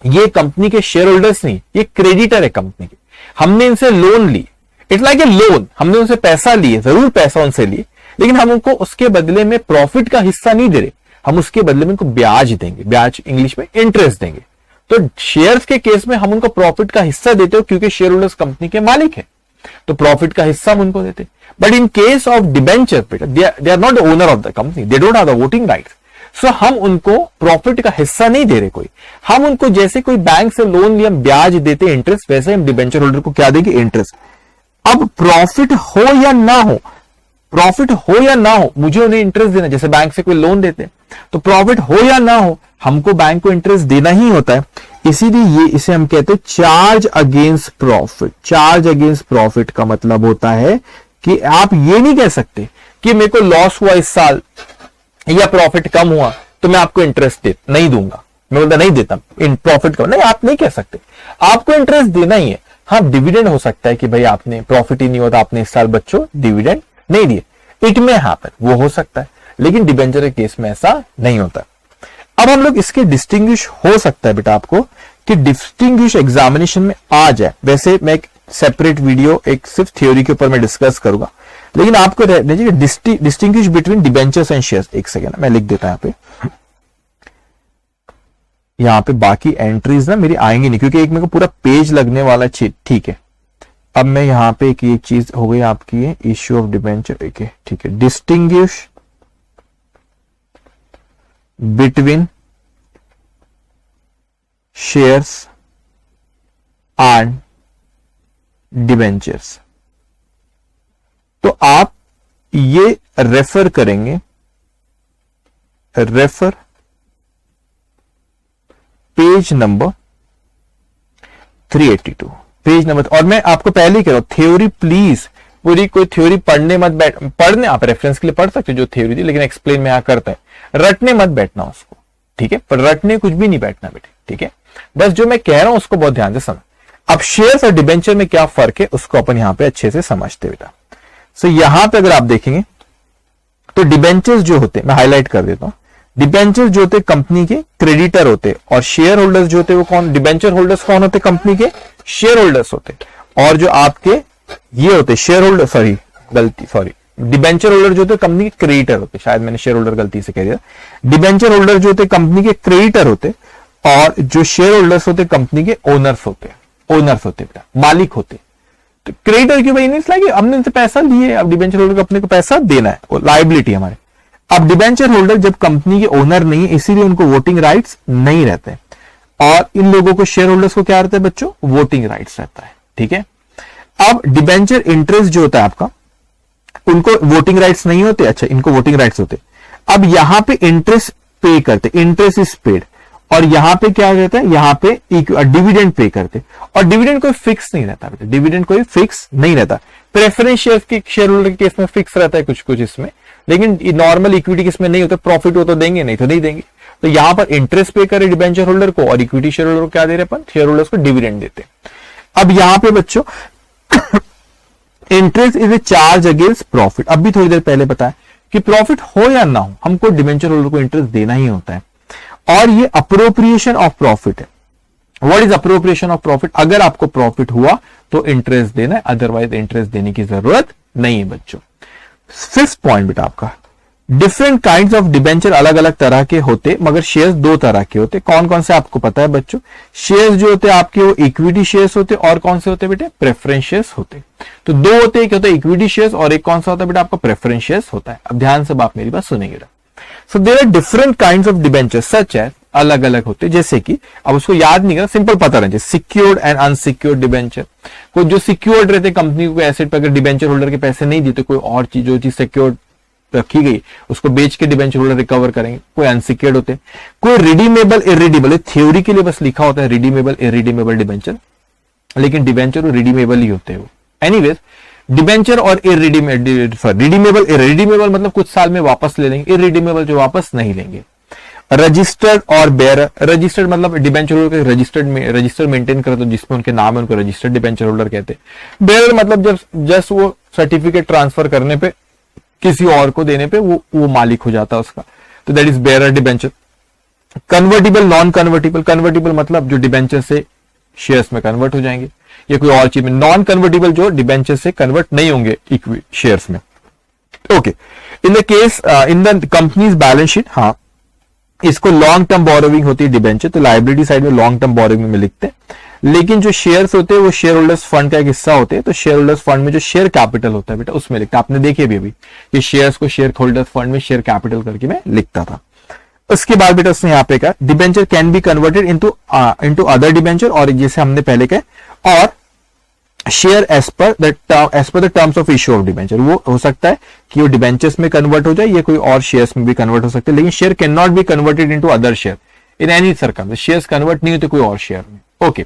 ये कंपनी के शेयर होल्डर्स नहीं, ये क्रेडिटर है कंपनी के। हमने इनसे लोन ली, इट्स लाइक ए लोन। हमने उनसे पैसा लिए, जरूर पैसा उनसे लिए, लेकिन हम उनको उसके बदले में प्रॉफिट का हिस्सा नहीं दे रहे। हम उसके बदले में उनको ब्याज देंगे, ब्याज इंग्लिश में इंटरेस्ट देंगे। तो शेयर्स के केस में हम उनको प्रॉफिट का हिस्सा देते हो क्योंकि शेयर होल्डर्स कंपनी के मालिक है, तो प्रॉफिट का हिस्सा हम उनको देते। But in case of debenture बेटा, they are not the owner of the company, they don't have the voting rights. So हम उनको प्रॉफिट का हिस्सा नहीं दे रहे कोई। हम उनको जैसे कोई बैंक से लोन लिया ब्याज देते इंटरेस्ट, वैसे हम डिबेंचर होल्डर को क्या देंगे? इंटरेस्ट। अब प्रॉफिट हो या ना हो, प्रॉफिट हो या ना हो, मुझे उन्हें इंटरेस्ट देना। जैसे बैंक से कोई लोन देते हैं तो प्रॉफिट हो या ना हो हमको बैंक को इंटरेस्ट देना ही होता है। इसीलिए ये इसे हम कहते हैं charge against profit. Charge against profit का मतलब होता है कि आप ये नहीं कह सकते कि मेरे को लॉस हुआ इस साल या प्रॉफिट कम हुआ तो मैं आपको इंटरेस्ट नहीं दूंगा, मैं बोलता नहीं देता इन प्रॉफिट का। नहीं, आप नहीं कह सकते, आपको इंटरेस्ट देना ही है। हाँ, डिविडेंड हो सकता है कि भाई आपने प्रॉफिट ही नहीं होता, आपने इस साल बच्चों डिविडेंड नहीं दिए, इट में हैपन, वो हो सकता है, लेकिन डिबेंचर के केस में ऐसा नहीं होता। अब हम लोग इसके डिस्टिंग्विश हो सकता है बेटा आपको कि डिस्टिंग्विश एग्जामिनेशन में आ जाए। वैसे मैं एक सेपरेट वीडियो एक सिर्फ थ्योरी के ऊपर मैं डिस्कस करूंगा, लेकिन आपको distinguish between debentures and shares. एक सेकेंड मैं लिख देता हूं यहाँ पे बाकी एंट्रीज ना मेरी आएंगी नहीं, क्योंकि एक मेरे को पूरा पेज लगने वाला है। ठीक है, अब मैं यहां पे एक ये चीज हो गई आपकी है इश्यू ऑफ डिबेंचर। ठीक है, distinguish between shares and debentures. तो आप ये रेफर करेंगे, refer page number 382, page number. और मैं आपको पहले ही कह रहा हूं थ्योरी प्लीज पूरी कोई थ्योरी पढ़ने मत बैठ, पढ़ने आप रेफरेंस के लिए पढ़ सकते हो जो थ्योरी थी, लेकिन एक्सप्लेन में यहां करता है, रटने मत बैठना उसको। ठीक है, पर रटने कुछ भी नहीं बैठना बेटे। ठीक है, बस जो मैं कह रहा हूं उसको बहुत ध्यान से समझ। अब शेयर्स और डिबेंचर में क्या फर्क है उसको अपन यहां पे अच्छे से समझते बेटा। सो यहां पे अगर आप देखेंगे तो डिबेंचर्स जो होते, मैं हाईलाइट कर देता हूं, डिबेंचर जो होते कंपनी के क्रेडिटर होते, और शेयर होल्डर्स जो होते वो कौन? डिबेंचर होल्डर्स कौन होते? कंपनी के शेयर होल्डर्स होते। और जो आपके ये होते share holder, sorry debenture holder जो होते कंपनी के क्रेडिटर होते। शायद मैंने शेयर होल्डर गलती से कह दिया। डिबेंचर होल्डर जो होते कंपनी के क्रेडिटर होते, और जो शेयर होल्डर्स होते कंपनी के ओनर्स होते, मालिक होते। तो क्रेडिटर क्यों भाई? नहीं, हमने इनसे पैसा लिए, अब डिबेंचर होल्डर को अपने को पैसा देना है, वो लायबिलिटी हमारे। अब डिबेंचर होल्डर जब कंपनी के ओनर नहीं है, इसीलिए उनको वोटिंग राइट्स नहीं रहते, और इन लोगों को शेयर होल्डर्स को क्या रहता है बच्चों? वोटिंग राइट्स रहता है। ठीक है, अब डिबेंचर इंटरेस्ट जो होता है आपका, उनको वोटिंग राइट्स नहीं होते। अच्छा, इनको वोटिंग राइट्स होते। अब यहां पे इंटरेस्ट पे करते, इंटरेस्ट इज पेड, और यहां पे क्या रहता है? यहां पे डिविडेंड पे करते, और डिविडेंड कोई फिक्स नहीं रहता बेटा, डिविडेंड कोई फिक्स नहीं रहता। प्रेफरेंस शेयर होल्डर के केस में फिक्स रहता है कुछ कुछ इसमें, लेकिन नॉर्मल इक्विटी केस में नहीं होता। प्रॉफिट हो तो देंगे, नहीं तो नहीं देंगे। तो यहां पर इंटरेस्ट पे करे डिबेंचर होल्डर को, और इक्विटी शेयर होल्डर को क्या दे रहे अपन? शेयर होल्डर्स को डिविडेंड देते। अब यहां पे बच्चों interest is a charge against profit. अब भी थोड़ी देर पहले बताया कि प्रॉफिट हो या ना हो हमको डिबेंचर होल्डर को इंटरेस्ट देना ही होता है, और ये अप्रोप्रिएशन ऑफ प्रॉफिट है। What is appropriation of profit? अगर आपको प्रॉफिट हुआ तो इंटरेस्ट देना है, अदरवाइज इंटरेस्ट देने की जरूरत नहीं है बच्चों। फिफ्थ पॉइंट बेटा आपका, डिफरेंट काइंड्स ऑफ डिबेंचर अलग अलग तरह के होते, मगर शेयर्स दो तरह के होते। कौन कौन से आपको पता है बच्चों? शेयर्स जो होते हैं आपके वो इक्विटी शेयर्स होते, और कौन से होते बेटे? प्रेफरेंस शेयर्स होते। तो दो होते, एक होता है इक्विटी शेयर्स, और एक कौन सा होता है बेटा? आपका प्रेफरेंस शेयर्स होता है। अब ध्यान से आप मेरी बात सुनेंगे। So there are different kinds of debenture such as, अलग अलग होते, जैसे कि अब उसको याद नहीं करना, सिंपल पता रहे, सिक्योर्ड एंड अनसिक्योर्ड डिबेंचर। कोई जो सिक्योर्ड रहते कंपनी को एसेट पर, अगर डिबेंचर होल्डर के पैसे नहीं देते, कोई और चीज जो चीज सिक्योर्ड रखी गई उसको बेच के डिबेंचर होल्डर रिकवर करेंगे। कोई अनसिक्योर्ड होते हैं, कोई रिडीमेबल इरिडीमेबल, थ्योरी के लिए बस लिखा होता है रिडीमेबल इरिडीमेबल डिबेंचर, लेकिन डिबेंचर रिडीमेबल ही होते हैं वो। एनीवेज डिबेंचर और रिडीमेबल इरिडीमेबल मतलब कुछ साल में वापस ले लेंगे, इरिडीमेबल जो वापस नहीं लेंगे। रजिस्टर्ड और बेयर, रजिस्टर्ड मतलब डिबेंचर होल्डर रजिस्टर मेंटेन करते हो जिसमें उनके नाम है उनको रजिस्टर्ड डिबेंचर होल्डर कहते हैं। बेयर मतलब जब जस्ट वो सर्टिफिकेट ट्रांसफर करने पे किसी और को देने पे वो मालिक हो जाता है उसका, तो that is bearer debenture. Convertible non convertible, convertible मतलब जो डिबेंचर से शेयर्स में कन्वर्ट हो जाएंगे या कोई और चीज में, नॉन कन्वर्टिबल जो डिबेंचर से कन्वर्ट नहीं होंगे शेयर्स में। Okay, in the case in the companies balance sheet, हाँ इसको लॉन्ग टर्म बोरोविंग होती है डिबेंचर, तो लाइबिलिटी साइड में लॉन्ग टर्म बोरोविंग में लिखते हैं। लेकिन जो शेयर्स होते हैं वो शेयर होल्डर्स फंड का एक हिस्सा होते हैं, तो शेयर होल्डर्स फंड में जो शेयर कैपिटल होता है बेटा उसमें लिखता है। आपने देखे भी अभी कि शेयर्स को शेयर होल्डर्स फंड में शेयर कैपिटल करके मैं लिखता था। उसके बाद बेटा उसने यहाँ पे कहा debenture can be converted into other debenture, और जैसे हमने पहले कहा, और share as per the terms of issue of debenture, वो हो सकता है कि वो डिबेंचर्स में कन्वर्ट हो जाए या कोई और शेयर्स में भी कन्वर्ट हो सकते हैं, लेकिन share can not be converted into other share in any circumstance, shares convert नहीं होते कोई और शेयर में। ओके,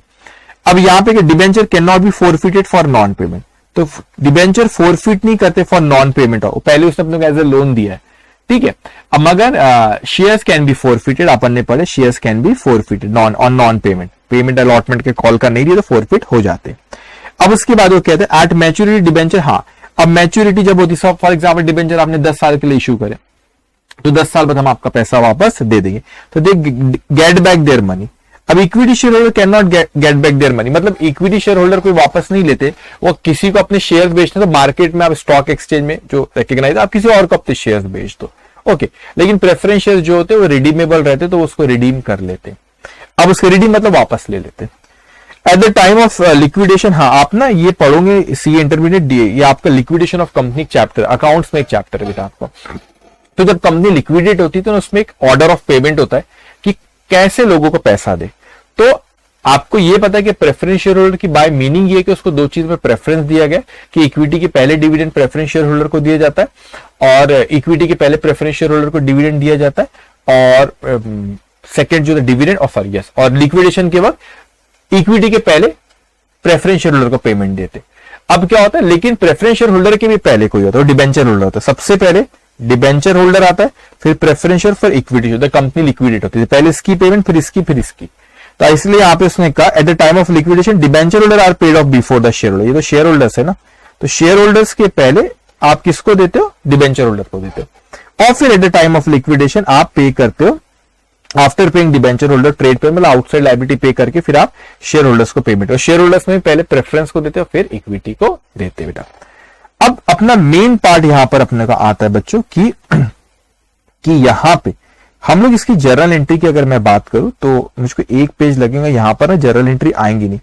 अब यहाँ पे debenture can not be forfeited for non payment, तो डिबेंचर फोरफिट नहीं करते फॉर नॉन पेमेंट, पहले उसने अपने को एज ए लोन दिया है, ठीक है। अब मगर शेयर्स कैन बी फोरफिटेड, अपन ने पढ़े shares can be forfeited on non payment, payment allotment के कॉल का नहीं दिया तो फोरफिट हो जाते। अब उसके बाद वो कहते हैं एट मैच्योरिटी डिबेंचर, हाँ अब मैच्योरिटी जब होती है, फॉर एग्जाम्पल डिबेंचर आपने 10 साल के लिए इशू करे तो 10 साल बाद हम आपका पैसा वापस दे देंगे, तो they get back their money. अब equity share holder can not get back their money, मतलब इक्विटी शेयर होल्डर कोई वापस नहीं लेते, वो किसी को अपने शेयर बेचते तो मार्केट में आप स्टॉक एक्सचेंज में जो रिकॉग्नाइज, आप किसी और को अपने शेयर बेच दो, ओके। लेकिन प्रेफरेंस शेयर जो होते हैं वो रिडीमेबल रहते तो उसको रिडीम कर लेते, अब उसको रिडीम मतलब वापस ले लेते। Eight the time of liquidation, हाँ आप ना ये पढ़ोगे सी इंटरमीडिएट डी, ये आपका liquidation of company chapter, accounts में एक चैप्टर है बेटा आपको। तो जब कंपनी लिक्विडेट होती है तो उसमें एक ऑर्डर ऑफ पेमेंट होता है कि कैसे लोगों को पैसा दे। तो आपको ये पता है कि प्रेफरेंस शेयर होल्डर की बाय मीनिंग ये कि उसको दो चीज में प्रेफरेंस दिया गया कि इक्विटी के पहले डिविडेंड प्रेफरेंस शेयर होल्डर को दिया जाता है और इक्विटी के पहले प्रेफरेंस शेयर होल्डर को डिविडेंड दिया जाता है, और सेकेंड जो डिविडेंड ऑफर, यस, और लिक्विडेशन के वक्त इक्विटी के पहले प्रेफरेंस शेयर होल्डर को पेमेंट देते। अब क्या होता है, लेकिन प्रेफरेंस शेयर होल्डर के भी पहले कोई होता है, डिबेंचर होल्डर होता है, सबसे पहले डिबेंचर होल्डर आता है, फिर प्रेफरेंस शेयर, फिर इक्विटी, जो कंपनी लिक्विडेट होती है, पहले इसकी पेमेंट फिर इसकी फिर इसकी। तो इसलिए यहाँ पे उसने कहा at the time of liquidation debenture holder are paid off before the share holder, ये तो शेयर होल्डर्स है ना, तो शेयर होल्डर्स के पहले आप किसको देते हो, डिबेंचर होल्डर को देते हो, और फिर eight the time of liquidation आप पे करते हो after paying debenture holder trade पे, मतलब आउटसाइड लायबिलिटी पे करके फिर आप शेयर होल्डर्स को पेमेंट, और शेयर होल्डर्स में पहले प्रेफरेंस को देते हो फिर इक्विटी को देते बेटा। अब अपना मेन पार्ट यहां पर अपने का आता है बच्चों कि यहां पे हम लोग इसकी जर्नल एंट्री की अगर मैं बात करूं तो मुझको एक पेज लगेगा, यहां पर ना जर्नल एंट्री आएंगी नहीं,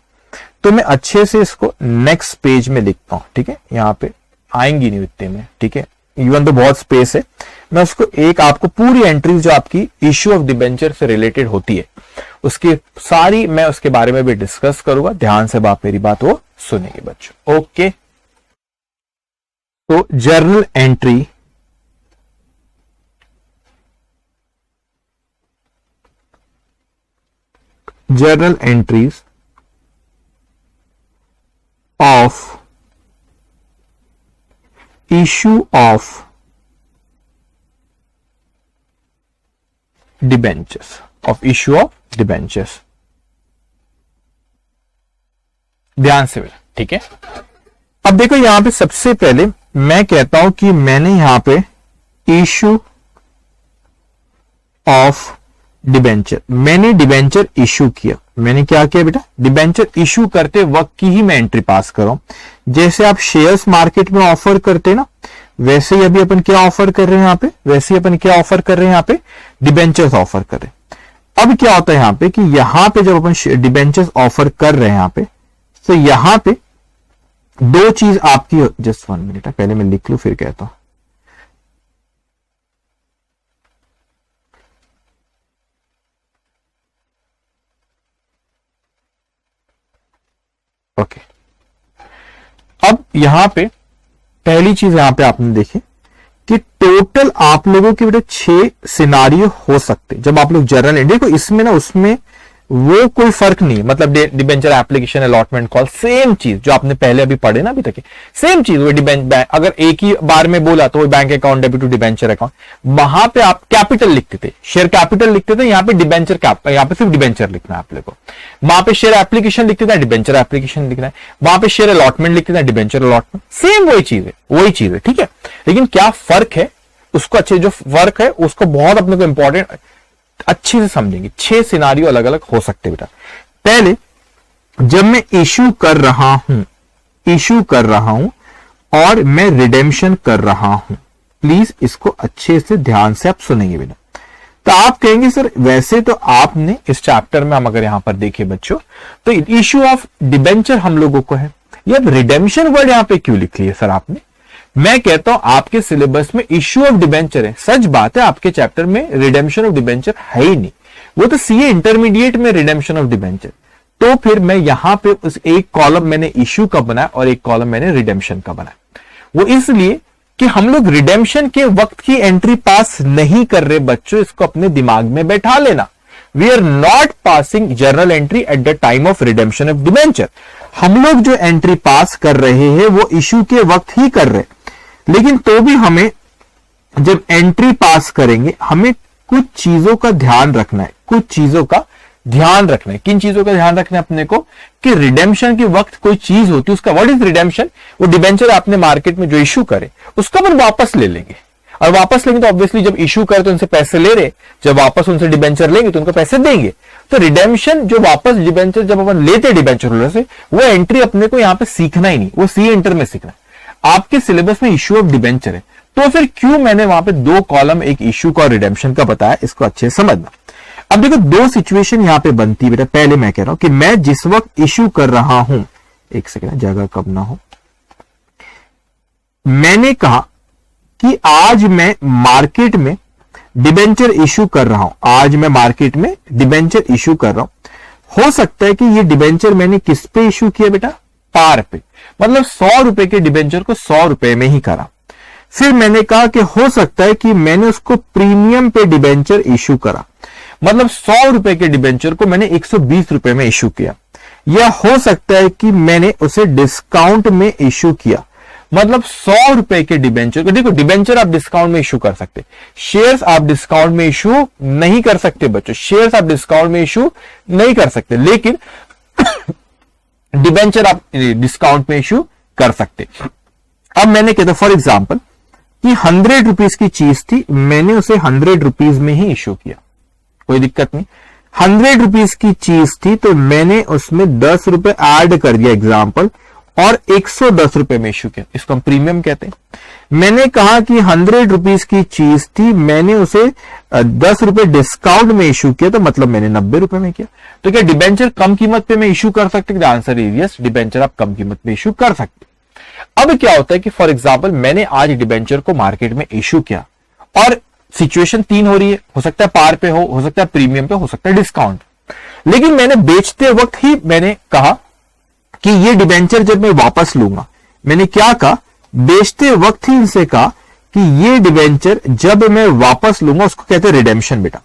तो मैं अच्छे से इसको नेक्स्ट पेज में लिखता हूं, ठीक है, यहां पे आएंगी नहीं इतने में, ठीक है, इवन तो बहुत स्पेस है, मैं उसको एक आपको पूरी एंट्रीज जो आपकी इश्यू ऑफ डिबेंचर से रिलेटेड होती है उसकी सारी मैं उसके बारे में भी डिस्कस करूंगा, ध्यान से आप मेरी बात वो सुनेंगे बच्चों, ओके। तो journal entry, journal entries of issue of debentures, of issue of debentures, ध्यान से बेटा, ठीक है। अब देखो यहां पे सबसे पहले मैं कहता हूं कि मैंने यहां पे इशू ऑफ डिबेंचर, मैंने डिबेंचर इशू किया, मैंने क्या किया बेटा, डिबेंचर इशू करते वक्त की ही मैं एंट्री पास कर रहा हूं। जैसे आप शेयर्स मार्केट में ऑफर करते ना, वैसे ही अभी अपन क्या ऑफर कर रहे हैं यहां पे, वैसे ही अपन क्या ऑफर कर रहे हैं यहां पे, डिबेंचर्स ऑफर कर रहे हैं। अब क्या होता है यहां पे कि यहां पे जब अपन डिबेंचर्स ऑफर कर रहे हैं यहां पे, तो यहां पे दो चीज आपकी, जस्ट 1 मिनट पहले मैं लिख लूं फिर कहता हूं। ओके, अब यहां पे पहली चीज यहां पे आपने देखी कि टोटल आप लोगों के बेटा 6 सिनारियो हो सकते जब आप लोग जर्नल एंट्री को, इसमें ना उसमें वो कोई फर्क नहीं, मतलब debenture application allotment call same चीज जो आपने पहले अभी पढ़े ना अभी तक सेम चीज। वो अगर एक ही बार में बोला तो वो bank account debit to debenture account, वहां पे आप कैपिटल लिखते थे, शेयर कैपिटल लिखते थे, यहाँ पे डिबेंचर यहाँ पे सिर्फ डिबेंचर लिखना है आप लोग को। वहां पे शेयर एप्लीकेशन लिखते थे, डिबेंचर एप्लीकेशन लिखना है, वहां पे शेयर अलॉटमेंट लिखते थे, डिबेंचर अलॉटमेंट, सेम वही चीज है, ठीक है। लेकिन क्या फर्क है उसको, अच्छे जो फर्क है उसको बहुत अपने को इंपॉर्टेंट अच्छे से समझेंगे। 6 सिनारियो अलग अलग हो सकते बेटा। पहले जब मैं इश्यू कर रहा हूं और मैं रिडेम्पशन कर रहा हूं, प्लीज इसको अच्छे से ध्यान से आप सुनेंगे बेटा। तो आप कहेंगे सर वैसे तो आपने इस चैप्टर में, हम अगर यहां पर देखें बच्चों, तो इश्यू ऑफ डिबेंचर हम लोगों को है, ये रिडेम्पशन वर्ड यहां पे क्यों लिख लिया सर आपने? मैं कहता हूं आपके सिलेबस में इश्यू ऑफ डिबेंचर है, सच बात है, आपके चैप्टर में रिडेम्पशन ऑफ डिबेंचर है ही नहीं, वो तो सीए इंटरमीडिएट में रिडेम्पशन ऑफ डिबेंचर। तो फिर मैं यहां पे उस एक कॉलम मैंने इश्यू का बनाया और एक कॉलम मैंने रिडेम्पशन का बनाया। वो इसलिए कि हम लोग रिडेम्पशन के वक्त की एंट्री पास नहीं कर रहे बच्चों, इसको अपने दिमाग में बैठा लेना। We are not passing journal entry at the time of redemption of debenture. हम लोग जो एंट्री पास कर रहे हैं वो इश्यू के वक्त ही कर रहे, लेकिन तो भी हमें जब एंट्री पास करेंगे हमें कुछ चीजों का ध्यान रखना है, किन चीजों का ध्यान रखना है अपने को, कि रिडेम्पशन के वक्त कोई चीज होती है उसका, व्हाट इज रिडेम्पशन, वो डिबेंचर आपने मार्केट में जो इश्यू करे उसका अपन वापस ले लेंगे, और वापस लेंगे तो ऑब्वियसली जब इश्यू करे तो उनसे पैसे ले रहे, जब वापस उनसे डिबेंचर लेंगे तो उनको पैसे देंगे। तो रिडेम्पशन जो वापस डिबेंचर जब अपन लेते डिबेंचर होल्डर से, वो एंट्री अपने को यहां पे सीखना ही नहीं, वो सी इंटर में सीखना है। आपके सिलेबस में इश्यू ऑफ डिबेंचर है, तो फिर क्यों मैंने वहां पे 2 कॉलम एक इश्यू का और रिडेम्पशन का बताया, इसको अच्छे से समझना। अब देखो 2 सिचुएशन यहां पे बनती है बेटा। पहले मैं कह रहा हूं कि मैं जिस वक्त इश्यू कर रहा हूं, एक सेकंड जगह कब ना हो, मैंने कहा कि आज मैं मार्केट में डिबेंचर इश्यू कर रहा हूं, हो सकता है कि ये डिबेंचर मैंने किस पे इश्यू किया बेटा, पार पे, मतलब 100 रुपए के डिबेंचर को 100 रुपए में ही करा। फिर मैंने कहा कि हो सकता है कि मैंने उसको प्रीमियम पे डिबेंचर इश्यू करा, मतलब 100 रुपए के डिबेंचर को मैंने 120 रुपए में इश्यू किया, या हो सकता है कि मैंने उसे डिस्काउंट में इश्यू किया, मतलब 100 रुपए के डिबेंचर को, देखो डिबेंचर आप डिस्काउंट में इश्यू कर सकते, शेयर्स आप डिस्काउंट में इश्यू नहीं कर सकते बच्चों, शेयर्स आप डिस्काउंट में इश्यू नहीं कर सकते, लेकिन डिबेंचर आप डिस्काउंट में इश्यू कर सकते। अब मैंने कहता फॉर एग्जांपल कि 100 रुपीज की चीज थी, मैंने उसे 100 रुपीज में ही इश्यू किया, कोई दिक्कत नहीं। 100 रुपीज की चीज थी तो मैंने उसमें 10 रुपए ऐड कर दिया एग्जांपल, और 110 रुपए में इश्यू किया, इसको हम प्रीमियम कहते हैं। मैंने कहा कि 100 रुपीज की चीज थी, मैंने उसे 10 रुपए डिस्काउंट में इश्यू किया, तो मतलब मैंने 90 रुपए में किया। तो क्या डिबेंचर कम कीमत पे मैं इश्यू कर सकते? आंसर इज यस, डिबेंचर आप कम कीमत पे इश्यू कर सकते। अब क्या होता है कि फॉर एग्जाम्पल मैंने आज डिबेंचर को मार्केट में इश्यू किया, और सिचुएशन 3 हो रही है, हो सकता है पार पे हो सकता है प्रीमियम पे, हो सकता है डिस्काउंट, लेकिन मैंने बेचते वक्त ही मैंने कहा कि ये डिबेंचर जब मैं वापस लूंगा, मैंने क्या कहा, बेचते वक्त ही इनसे कहा कि ये डिबेंचर जब मैं वापस लूंगा, उसको कहते हैं रिडेम्पशन बेटा।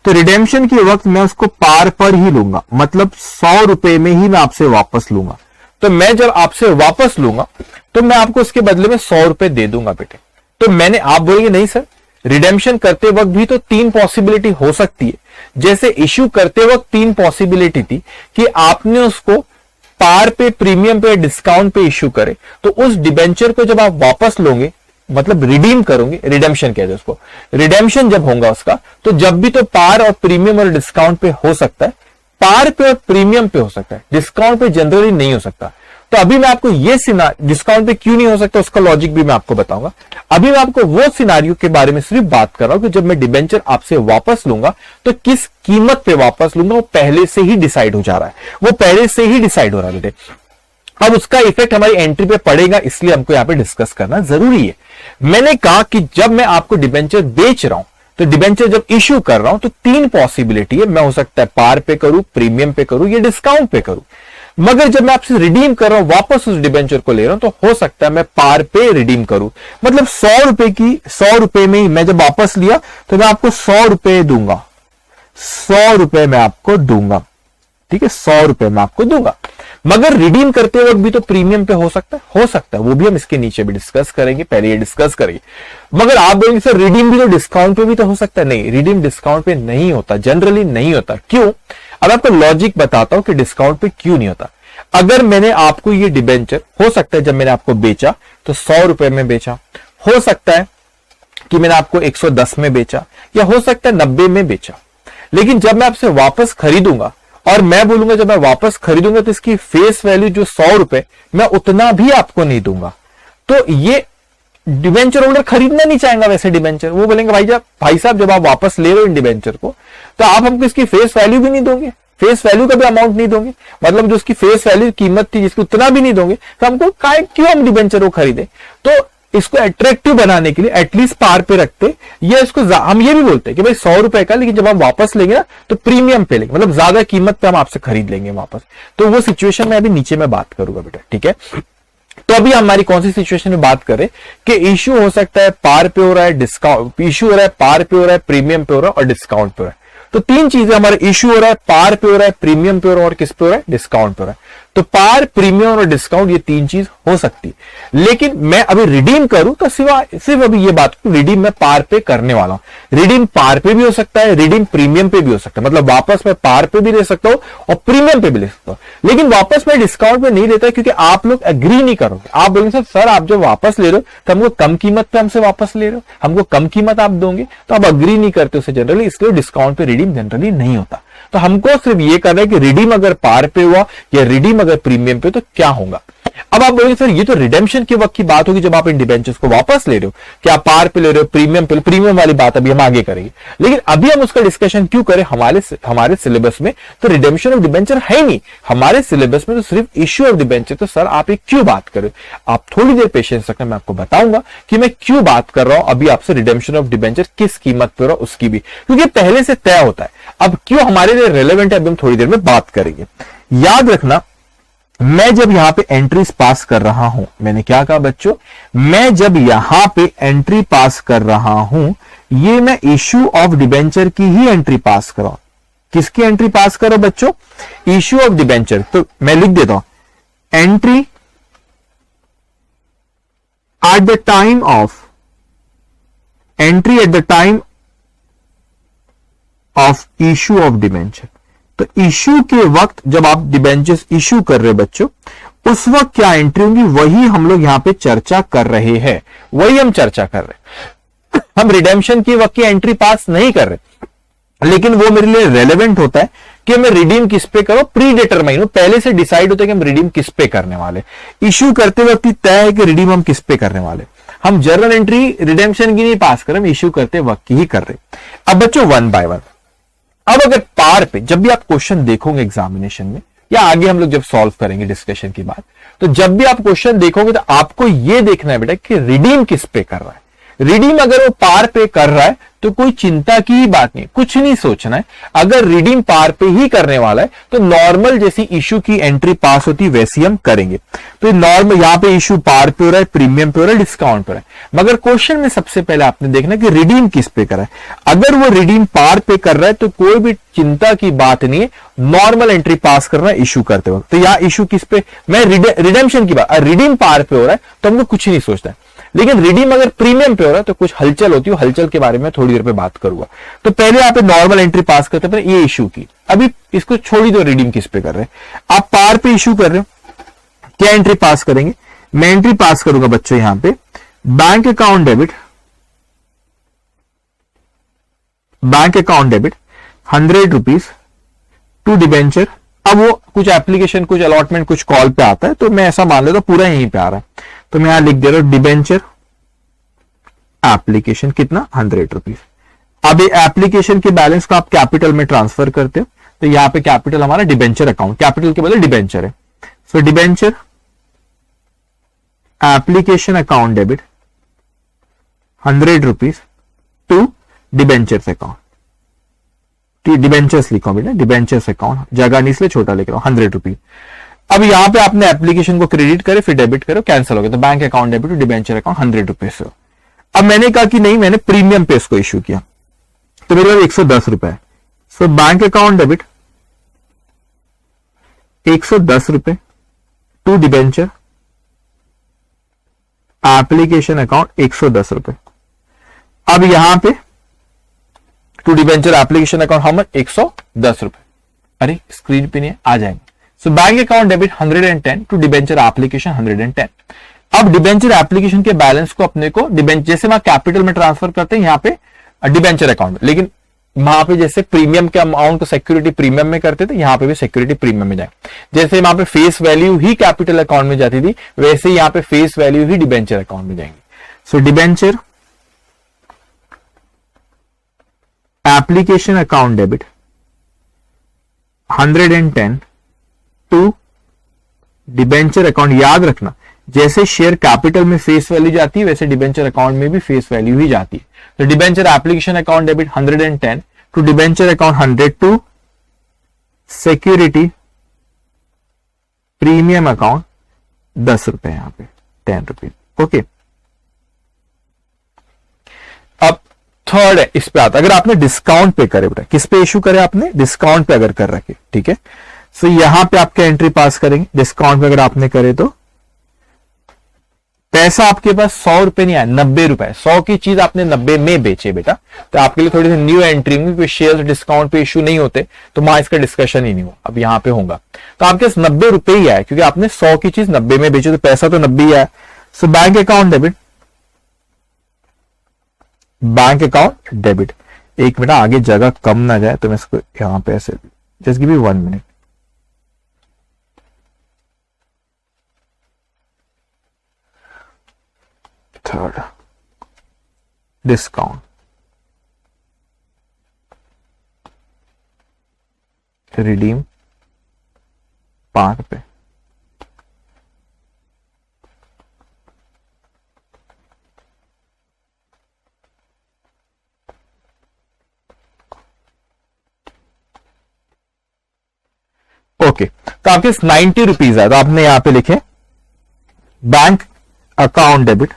तो रिडेम्पशन के वक्त मैं उसको पार पर ही लूंगा, मतलब 100 रुपए में ही मैं आपसे वापस लूंगा। तो मैं जब आपसे वापस लूंगा तो मैं आपको उसके बदले में 100 रुपए दे दूंगा बेटे। तो मैंने, आप बोलेंगे नहीं सर, रिडेम्पशन करते वक्त भी तो 3 पॉसिबिलिटी हो सकती है। जैसे इश्यू करते वक्त 3 पॉसिबिलिटी थी कि आपने उसको पार पे, प्रीमियम पे, डिस्काउंट पे इश्यू करे, तो उस डिबेंचर को जब आप वापस लोगे, मतलब रिडीम करोगे, रिडेम्पशन कहते हैं उसको, रिडेम्पशन जब होगा उसका, तो जब भी तो पार और प्रीमियम और डिस्काउंट पे हो सकता है, पार पे और प्रीमियम पे हो सकता है, डिस्काउंट पे जनरली नहीं हो सकता। तो अभी मैं आपको ये डिस्काउंट पे क्यों नहीं हो सकता उसका लॉजिक भी मैं आपको बताऊंगा। अभी मैं आपको वो सिनारियो के बारे में सिर्फ बात कर रहा हूं कि जब मैं डिबेंचर आपसे वापस लूंगा तो किस कीमत पे वापस लूंगा, वो पहले से ही डिसाइड हो जा रहा है, वो पहले से ही डिसाइड हो रहा है बेटे। अब उसका इफेक्ट हमारी एंट्री पे पड़ेगा, इसलिए हमको यहां पे डिस्कस करना जरूरी है। मैंने कहा कि जब मैं आपको डिबेंचर बेच रहा हूं, तो डिबेंचर जब इश्यू कर रहा हूं तो 3 पॉसिबिलिटी है, मैं हो सकता है पार पे करूं, प्रीमियम पे करूं या डिस्काउंट पे करूं। मगर जब मैं आपसे रिडीम कर रहा हूं, वापस उस डिबेंचर को ले रहा हूं, तो हो सकता है मैं पार पे रिडीम करूं। मतलब 100 रुपए में ही मैं जब वापस लिया तो मैं आपको 100 रुपए दूंगा, 100 रुपए मैं आपको दूंगा, ठीक है, 100 रुपए मैं आपको दूंगा। मगर रिडीम करते वक्त भी तो प्रीमियम पे हो सकता है, वो भी हम इसके नीचे भी डिस्कस करेंगे, पहले ये डिस्कस करेंगे। मगर आप बोलेंगे सर रिडीम भी तो डिस्काउंट पे भी तो हो सकता है। नहीं, रिडीम डिस्काउंट पे नहीं होता, जनरली नहीं होता। क्यों? अब आपको लॉजिक बताता हूं कि डिस्काउंट पे क्यों नहीं होता। अगर मैंने आपको ये डिबेंचर, हो सकता है जब मैंने आपको बेचा तो 100 रुपए में बेचा, हो सकता है कि मैंने आपको 110 में बेचा, या हो सकता है 90 में बेचा, लेकिन जब मैं आपसे वापस खरीदूंगा और मैं बोलूंगा जब मैं वापस खरीदूंगा तो इसकी फेस वैल्यू जो 100 रुपए, मैं उतना भी आपको नहीं दूंगा। तो ये डिबेंचर होल्डर खरीदना नहीं चाहेगा वैसे डिबेंचर। वो बोलेंगे भाई साहब जब आप वापस ले रहे हो इन डिबेंचर को तो आप हमको इसकी फेस वैल्यू भी नहीं दोगे, फेस वैल्यू का भी अमाउंट नहीं दोगे, मतलब जो उसकी फेस वैल्यू कीमत थी जिसकी उतना भी नहीं दोगे, तो हमको क्यों हम डिबेंचर को खरीदे। तो इसको अट्रैक्टिव बनाने के लिए एटलीस्ट पार पे रखते, या इसको हम ये भी बोलते हैं कि भाई 100 रुपए का, लेकिन जब हम वापस लेंगे ना तो प्रीमियम पे लेंगे, मतलब ज्यादा कीमत पे हम आपसे खरीद लेंगे वापस। तो वो सिचुएशन में अभी नीचे में बात करूंगा बेटा, ठीक है। तो अभी हमारी कौन सी सिचुएशन में बात करें कि इश्यू हो सकता है पार पे हो रहा है, डिस्काउंट इश्यू हो रहा है, पार पे हो रहा है, प्रीमियम पे हो रहा है और डिस्काउंट पे हो रहा है। तो तीन चीजें हमारे इश्यू हो रहा है, पार पे हो रहा है, प्रीमियम पे हो रहा है और किस पे हो रहा है, डिस्काउंट पे हो रहा है। तो पार, प्रीमियम और डिस्काउंट ये तीन चीज हो सकती है। लेकिन मैं अभी रिडीम करूं तो सिर्फ अभी ये बात रिडीम मैं पार पे करने वाला हूं। रिडीम पार पे भी हो सकता है, रिडीम प्रीमियम पे भी हो सकता है, मतलब वापस मैं पार पे भी ले सकता हूं और प्रीमियम पे भी ले सकता हूं। लेकिन वापस मैं डिस्काउंट पे नहीं लेता क्योंकि आप लोग एग्री नहीं करोगे। आप बोलेंगे सर आप जो वापस ले रहे हो तो हमको कम कीमत पे हमसे वापस ले रहे हो, हमको कम कीमत आप दोगे, तो आप अग्री नहीं करते उसे जनरली, इसलिए डिस्काउंट पे रिडीम जनरली नहीं होता। तो हमको सिर्फ ये करना है कि रिडीम अगर पार पे हुआ या रिडीम अगर प्रीमियम पे तो क्या होगा। अब आप बोलेंगे सर ये तो रिडेम्पशन के वक्त की बात होगी जब आप इन डिबेंचर्स को वापस ले रहे हो, क्या आप पार पे ले रहे हो, प्रीमियम पे, प्रीमियम वाली बात अभी हम आगे करेंगे। लेकिन अभी हम उसका डिस्कशन क्यों करें, हमारे सिलेबस में तो रिडेम्पशन ऑफ डिबेंचर है नहीं, हमारे सिलेबस में तो सिर्फ इश्यू ऑफ डिबेंचर। तो सर आप एक क्यों बात करें, आप थोड़ी देर पेशेंस रखना, मैं आपको बताऊंगा कि मैं क्यों बात कर रहा हूं अभी आपसे रिडेम्पशन ऑफ डिबेंचर किस कीमत पर हो उसकी भी, क्योंकि पहले से तय होता है। अब क्यों हमारे लिए रेलेवेंट है अभी हम थोड़ी देर में बात करेंगे। याद रखना, मैं जब यहां पे एंट्रीज पास कर रहा हूं, मैंने क्या कहा बच्चों, मैं जब यहां पे एंट्री पास कर रहा हूं, ये मैं इश्यू ऑफ डिबेंचर की ही एंट्री पास कर रहा हूं। किसकी एंट्री पास करो बच्चों, इश्यू ऑफ डिबेंचर। तो मैं लिख देता हूं entry at the time of, entry at the time of issue of debenture. तो इश्यू के वक्त जब आप डिबेंचर्स इश्यू कर रहे हो बच्चों, उस वक्त क्या एंट्री होंगी, वही हम लोग यहां पे चर्चा कर रहे हैं, वही हम चर्चा कर रहे हैं। हम रिडेम्पशन के वक्त की एंट्री पास नहीं कर रहे, लेकिन वो मेरे लिए रेलेवेंट होता है कि मैं रिडीम किस पे करो, प्री डिटरमाइन हो, पहले से डिसाइड होता है कि हम रिडीम किस पे करने वाले। इश्यू करते वक्त ही तय है कि रिडीम हम किस पे करने वाले। हम जर्नल एंट्री रिडेम्पशन की नहीं पास कर रहे, हम इश्यू करते वक्त की ही कर रहे। अब बच्चों वन बाय वन, अब अगर पार पे जब भी आप क्वेश्चन देखोगे एग्जामिनेशन में या आगे हम लोग जब सॉल्व करेंगे डिस्कशन की बात, तो जब भी आप क्वेश्चन देखोगे तो आपको यह देखना है बेटा कि रिडीम किस पे कर रहा है। रिडीम अगर वो पार पे कर रहा है तो कोई चिंता की ही बात नहीं, कुछ नहीं सोचना है। अगर रिडीम पार पे ही करने वाला है तो नॉर्मल जैसी इशू की एंट्री पास होती वैसी हम करेंगे। तो नॉर्मल यहां पे इशू पार पे हो रहा है, प्रीमियम पे हो रहा है, डिस्काउंट पे हो रहा है, मगर क्वेश्चन में सबसे पहले आपने देखना कि रिडीम किस पे कर रहा है। अगर वो रिडीम पार पे कर रहा है तो कोई भी चिंता की बात नहीं है, नॉर्मल एंट्री पास करना है इशू करते वक्त। तो यहां इशू किस पे, मैं रिडेम्पशन की बात, रिडीम पार पे हो रहा है तो हमको कुछ नहीं सोचता है। लेकिन रिडीम अगर प्रीमियम पे हो रहा है तो कुछ हलचल होती है, हलचल के बारे में थोड़ी देर पे बात करूंगा। तो पहले आप नॉर्मल एंट्री पास करते हैं, ये इशू की, अभी इसको छोड़ी दो, रिडीम किस पे कर रहे हैं। आप पार पे इशू कर रहे हो, क्या एंट्री पास करेंगे, मैं एंट्री पास करूंगा बच्चों यहां पे bank account debit, bank account debit 100 rupees to debenture. अब वो कुछ एप्लीकेशन, कुछ अलॉटमेंट, कुछ कॉल पे आता है तो मैं ऐसा मान लेता हूं पूरा यहीं पे आ रहा है, तो मैं यहां लिख दे रहा हूं डिबेंचर एप्लीकेशन कितना 100 रुपीज। अब ये एप्लीकेशन के बैलेंस को आप कैपिटल में ट्रांसफर करते हो, तो यहां पे कैपिटल हमारा डिबेंचर अकाउंट, कैपिटल के बदले डिबेंचर है। So debenture application account debit 100 rupees to debentures account, debentures लिखो बेटा, डिबेंचर्स अकाउंट, जगह नहीं इसलिए छोटा लिख रहा हूं, 100 रुपीज। अब यहां पे आपने एप्लीकेशन को क्रेडिट करे फिर डेबिट करो, कैंसिल हो गया, तो bank account debit to debenture account 100 रुपए से। अब मैंने कहा कि नहीं, मैंने प्रीमियम पे इसको इश्यू किया, तो मेरे पास 110 रुपए है। सो बैंक अकाउंट डेबिट 110 रुपए टू डिबेंचर एप्लीकेशन अकाउंट 110 रुपए। अब यहां पे to debenture application account how much, 110 रुपए। अरे स्क्रीन पे नहीं आ जाएंगे। So bank account debit 110 to debenture application 110। अब डिबेंचर एप्लीकेशन के बैलेंस को अपने को डिबेंचर, जैसे वहां कैपिटल में ट्रांसफर करते हैं यहां पे डिबेंचर अकाउंट, लेकिन वहां पे जैसे प्रीमियम के अमाउंट को सिक्योरिटी प्रीमियम में करते थे, यहां पे भी सिक्योरिटी प्रीमियम में जाए। जैसे वहां पे फेस वैल्यू ही कैपिटल अकाउंट में जाती थी, वैसे यहां पे फेस वैल्यू ही डिबेंचर अकाउंट में जाएंगे। So debenture application account debit 110 to debenture account. याद रखना, जैसे शेयर कैपिटल में फेस वैल्यू जाती है वैसे डिबेंचर अकाउंट में भी फेस वैल्यू ही जाती है। तो debenture application account debit 110 to debenture account 100 to security premium account 10 रुपए, यहां पे 10 रुपए। ओके, अब थर्ड है, इस पे आता, अगर आपने डिस्काउंट पे करे, बेटा किस पे इशू करे, आपने डिस्काउंट पे अगर कर रखे, ठीक है। सो यहां पे आपके एंट्री पास करेंगे, डिस्काउंट पे अगर आपने करे तो पैसा आपके पास 100 रुपए नहीं आया, 90 रुपए। 100 की चीज आपने 90 में बेचे बेटा, तो आपके लिए थोड़ी सी न्यू एंट्री होंगी, क्योंकि शेयर डिस्काउंट पे इशू नहीं होते, तो वहां इसका डिस्कशन ही नहीं हुआ, अब यहां पे होगा। तो आपके पास 90 रुपए ही आया, क्योंकि आपने 100 की चीज 90 में बेची, तो पैसा तो 90 ही आया। सो bank account debit, bank account debit. एक मिनट, आगे जगह कम ना जाए, तो मैं इसको यहां पे ऐसे, just give me 1 minute. Third discount, redeem 5 रुपए। ओके, तो आपके 90 रुपीज है, तो आपने यहां पे लिखे बैंक अकाउंट डेबिट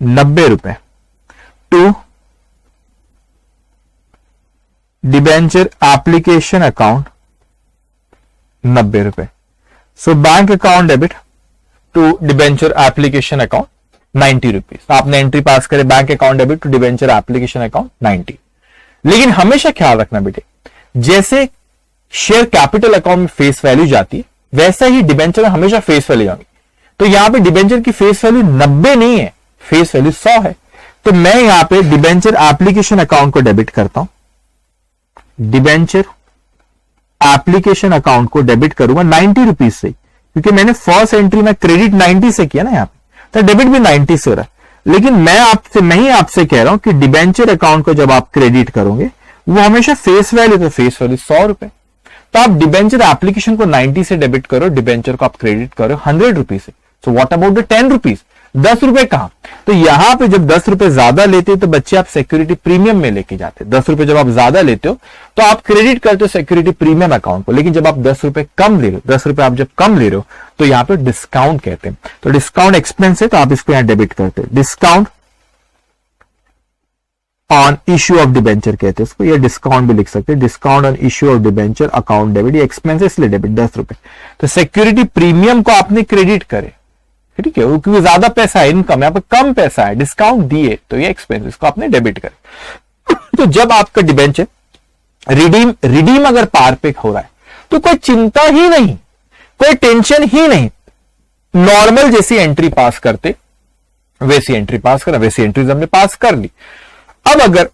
90 रुपए टू डिबेंचर एप्लीकेशन अकाउंट 90 रुपए। So bank account debit to debenture application account 90 rupees. आपने एंट्री पास करे, bank account debit to debenture application account 90। लेकिन हमेशा ख्याल रखना बेटे, जैसे शेयर कैपिटल अकाउंट में फेस वैल्यू जाती है, वैसा ही डिबेंचर में हमेशा फेस वैल्यू जाएगी। तो यहां पे डिबेंचर की फेस वैल्यू 90 नहीं है, फेस वैल्यू 100 है। तो मैं यहां पे डिबेंचर एप्लीकेशन अकाउंट को डेबिट करता हूं, डिबेंचर एप्लीकेशन अकाउंट को डेबिट करूंगा 90 रुपीज से, क्योंकि मैंने फर्स्ट एंट्री में क्रेडिट 90 से किया ना यहां पे, तो डेबिट भी 90 से हो रहा है। लेकिन मैं ही आपसे कह रहा हूं कि डिबेंचर अकाउंट को जब आप क्रेडिट करोगे, वो हमेशा फेस वैल्यू, तो फेस वैल्यू 100 रुपए। तो आप डिबेंचर एप्लीकेशन को 90 से डेबिट करो, डिबेंचर को आप क्रेडिट करो 100 रुपीज से। So what about the 10 rupees, 10 रुपए कहां? तो यहां पे जब 10 रुपए ज्यादा लेते हो तो बच्चे आप सिक्योरिटी प्रीमियम में लेके जाते हैं। 10 रुपए जब आप ज्यादा लेते हो तो आप क्रेडिट करते हो सिक्योरिटी प्रीमियम अकाउंट को। लेकिन जब आप 10 रुपए कम ले रहे हो, 10 रुपए आप जब कम ले रहे हो, तो यहां पे डिस्काउंट कहते हैं। तो डिस्काउंट एक्सपेंस है, तो आप इसको यहां डेबिट करते हो। Discount on issue of debenture कहते हैं इसको, या डिस्काउंट भी लिख सकते हैं। Discount on issue of debenture account debit, ये एक्सपेंस है इसलिए डेबिट 10 रुपए। तो सिक्योरिटी प्रीमियम को आपने क्रेडिट करे, ठीक है, क्योंकि ज्यादा पैसा है, इनकम यहाँ पे कम पैसा है, डिस्काउंट दिए, तो ये एक्सपेंस, इसको आपने डेबिट करे। तो जब आपका डिबेंचर रिडीम अगर पार पे हो रहा है, तो कोई चिंता ही नहीं, कोई टेंशन ही नहीं, नॉर्मल जैसी एंट्री पास करते वैसी एंट्री पास करा, वैसी एंट्रीज हमने पास कर ली। अब अगर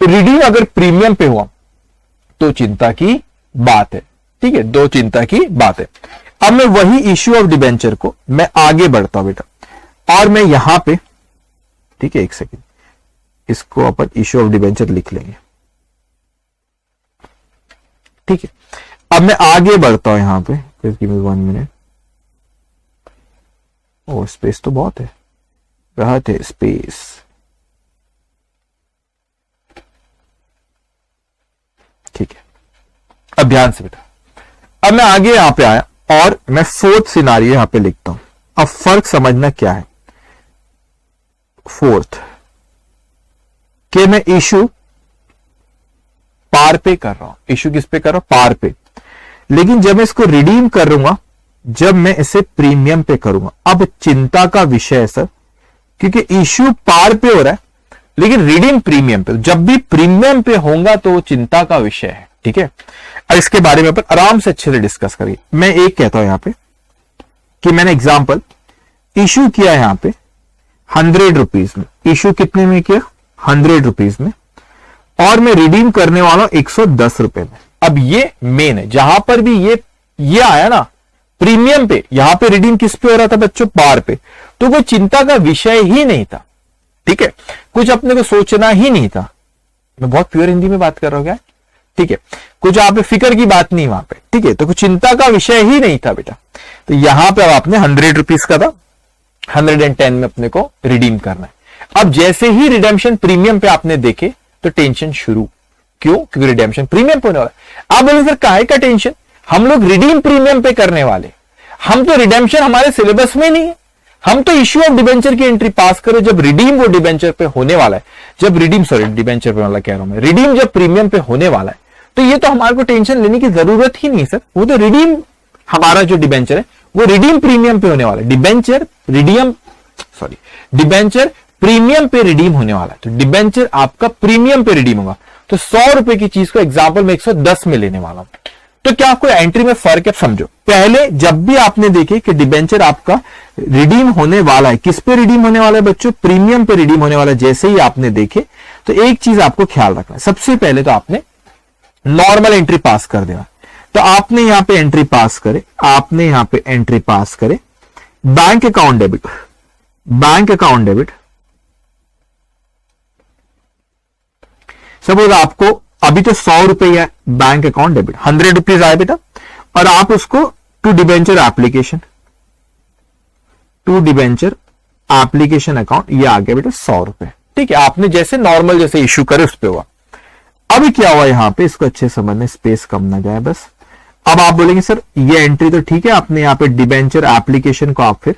रिडीम अगर प्रीमियम पे हुआ तो चिंता की बात है, ठीक है, दो चिंता की बात है। अब मैं वही इश्यू ऑफ डिबेंचर को मैं आगे बढ़ता हूं बेटा, और मैं यहां पे, ठीक है, एक सेकेंड, इसको अपन इश्यू ऑफ डिबेंचर लिख लेंगे, ठीक है। अब मैं आगे बढ़ता हूं यहां पे, गिव मी 1 मिनट। ओ स्पेस तो बहुत है, राहत है स्पेस, ठीक है। अब ध्यान से बेटा, अब मैं आगे यहां पे आया और मैं फोर्थ सिनारियो यहां पे लिखता हूं। अब फर्क समझना क्या है। फोर्थ कि मैं इशू पार पे कर रहा हूं, इशू किस पे कर रहा हूं, पार पे, लेकिन जब मैं इसको रिडीम करूंगा, जब मैं इसे प्रीमियम पे करूंगा, अब चिंता का विषय है सर, क्योंकि इशू पार पे हो रहा है लेकिन रिडीम प्रीमियम पे, जब भी प्रीमियम पे होगा तो वो चिंता का विषय है। ठीक है, अब इसके बारे में अपन आराम से अच्छे से डिस्कस करिए। मैं एक कहता हूं यहां पे कि मैंने एग्जांपल इशू किया यहां पे 100 रुपीज में, इशू कितने में किया, 100 रुपीज में, और मैं रिडीम करने वाला हूं 110 रुपए में। अब ये मेन है, जहां पर भी ये आया ना प्रीमियम पे, यहां पे रिडीम किस पे हो रहा था बच्चों, पार पे, तो कोई चिंता का विषय ही नहीं था। ठीक है, कुछ अपने को सोचना ही नहीं था। मैं बहुत प्योर हिंदी में बात कर रहा हूं क्या, ठीक है, कुछ आप पे फिक्र की बात नहीं वहां पे। ठीक है, तो कुछ चिंता का विषय ही नहीं था बेटा। तो यहां पे अब आपने 100 रुपीज का था, 110 में अपने को रिडीम करना है। अब जैसे ही रिडेम्पशन प्रीमियम पे आपने देखे तो टेंशन शुरू, क्यों, क्योंकि रिडेम्पशन प्रीमियम पे होने वाला है। आप बोले सर काहे का टेंशन, हम लोग रिडीम प्रीमियम पे करने वाले, हम तो रिडेम्पशन हमारे सिलेबस में नहीं है, हम तो इश्यू ऑफ डिबेंचर की एंट्री पास करो जब रिडीम वो डिबेंचर पे होने वाला है, जब रिडीम, सॉरी डिबेंचर पे वाला कह रहा हूं मैं, रिडीम जब प्रीमियम पे होने वाला है, तो ये तो हमारे को टेंशन लेने की जरूरत ही नहीं सर, वो तो रिडीम, हमारा जो डिबेंचर है वो रिडीम प्रीमियम पे होने वाला है, debenture redeem, sorry debenture premium पे रिडीम होने वाला है, तो डिबेंचर आपका प्रीमियम पे रिडीम होगा। तो 100 रुपए की चीज को एग्जाम्पल में 110 में लेने वाला हूं, तो क्या आपको एंट्री में फर्क है, समझो। पहले जब भी आपने देखे कि डिबेंचर आपका रिडीम होने वाला है, किस पे रिडीम होने वाला है बच्चों, प्रीमियम पे रिडीम होने वाला है, जैसे ही आपने देखे तो एक चीज आपको ख्याल रखना है, सबसे पहले तो आपने नॉर्मल एंट्री पास कर देना। तो आपने यहां पे एंट्री पास करे, आपने यहां पे एंट्री पास करे, bank account debit, bank account debit, suppose आपको अभी तो 100 रुपए है, बैंक अकाउंट डेबिट 100 रुपीज आए बेटा, और आप उसको to debenture application, to debenture application account, ये आ गया बेटा 100 रुपए। ठीक है, आपने जैसे नॉर्मल जैसे इश्यू करे उस पे हुआ। अभी क्या हुआ यहां पे, इसको अच्छे समझने, स्पेस कम ना जाए बस। अब आप बोलेंगे सर ये एंट्री तो ठीक है, आपने यहां पे डिबेंचर एप्लीकेशन को आप फिर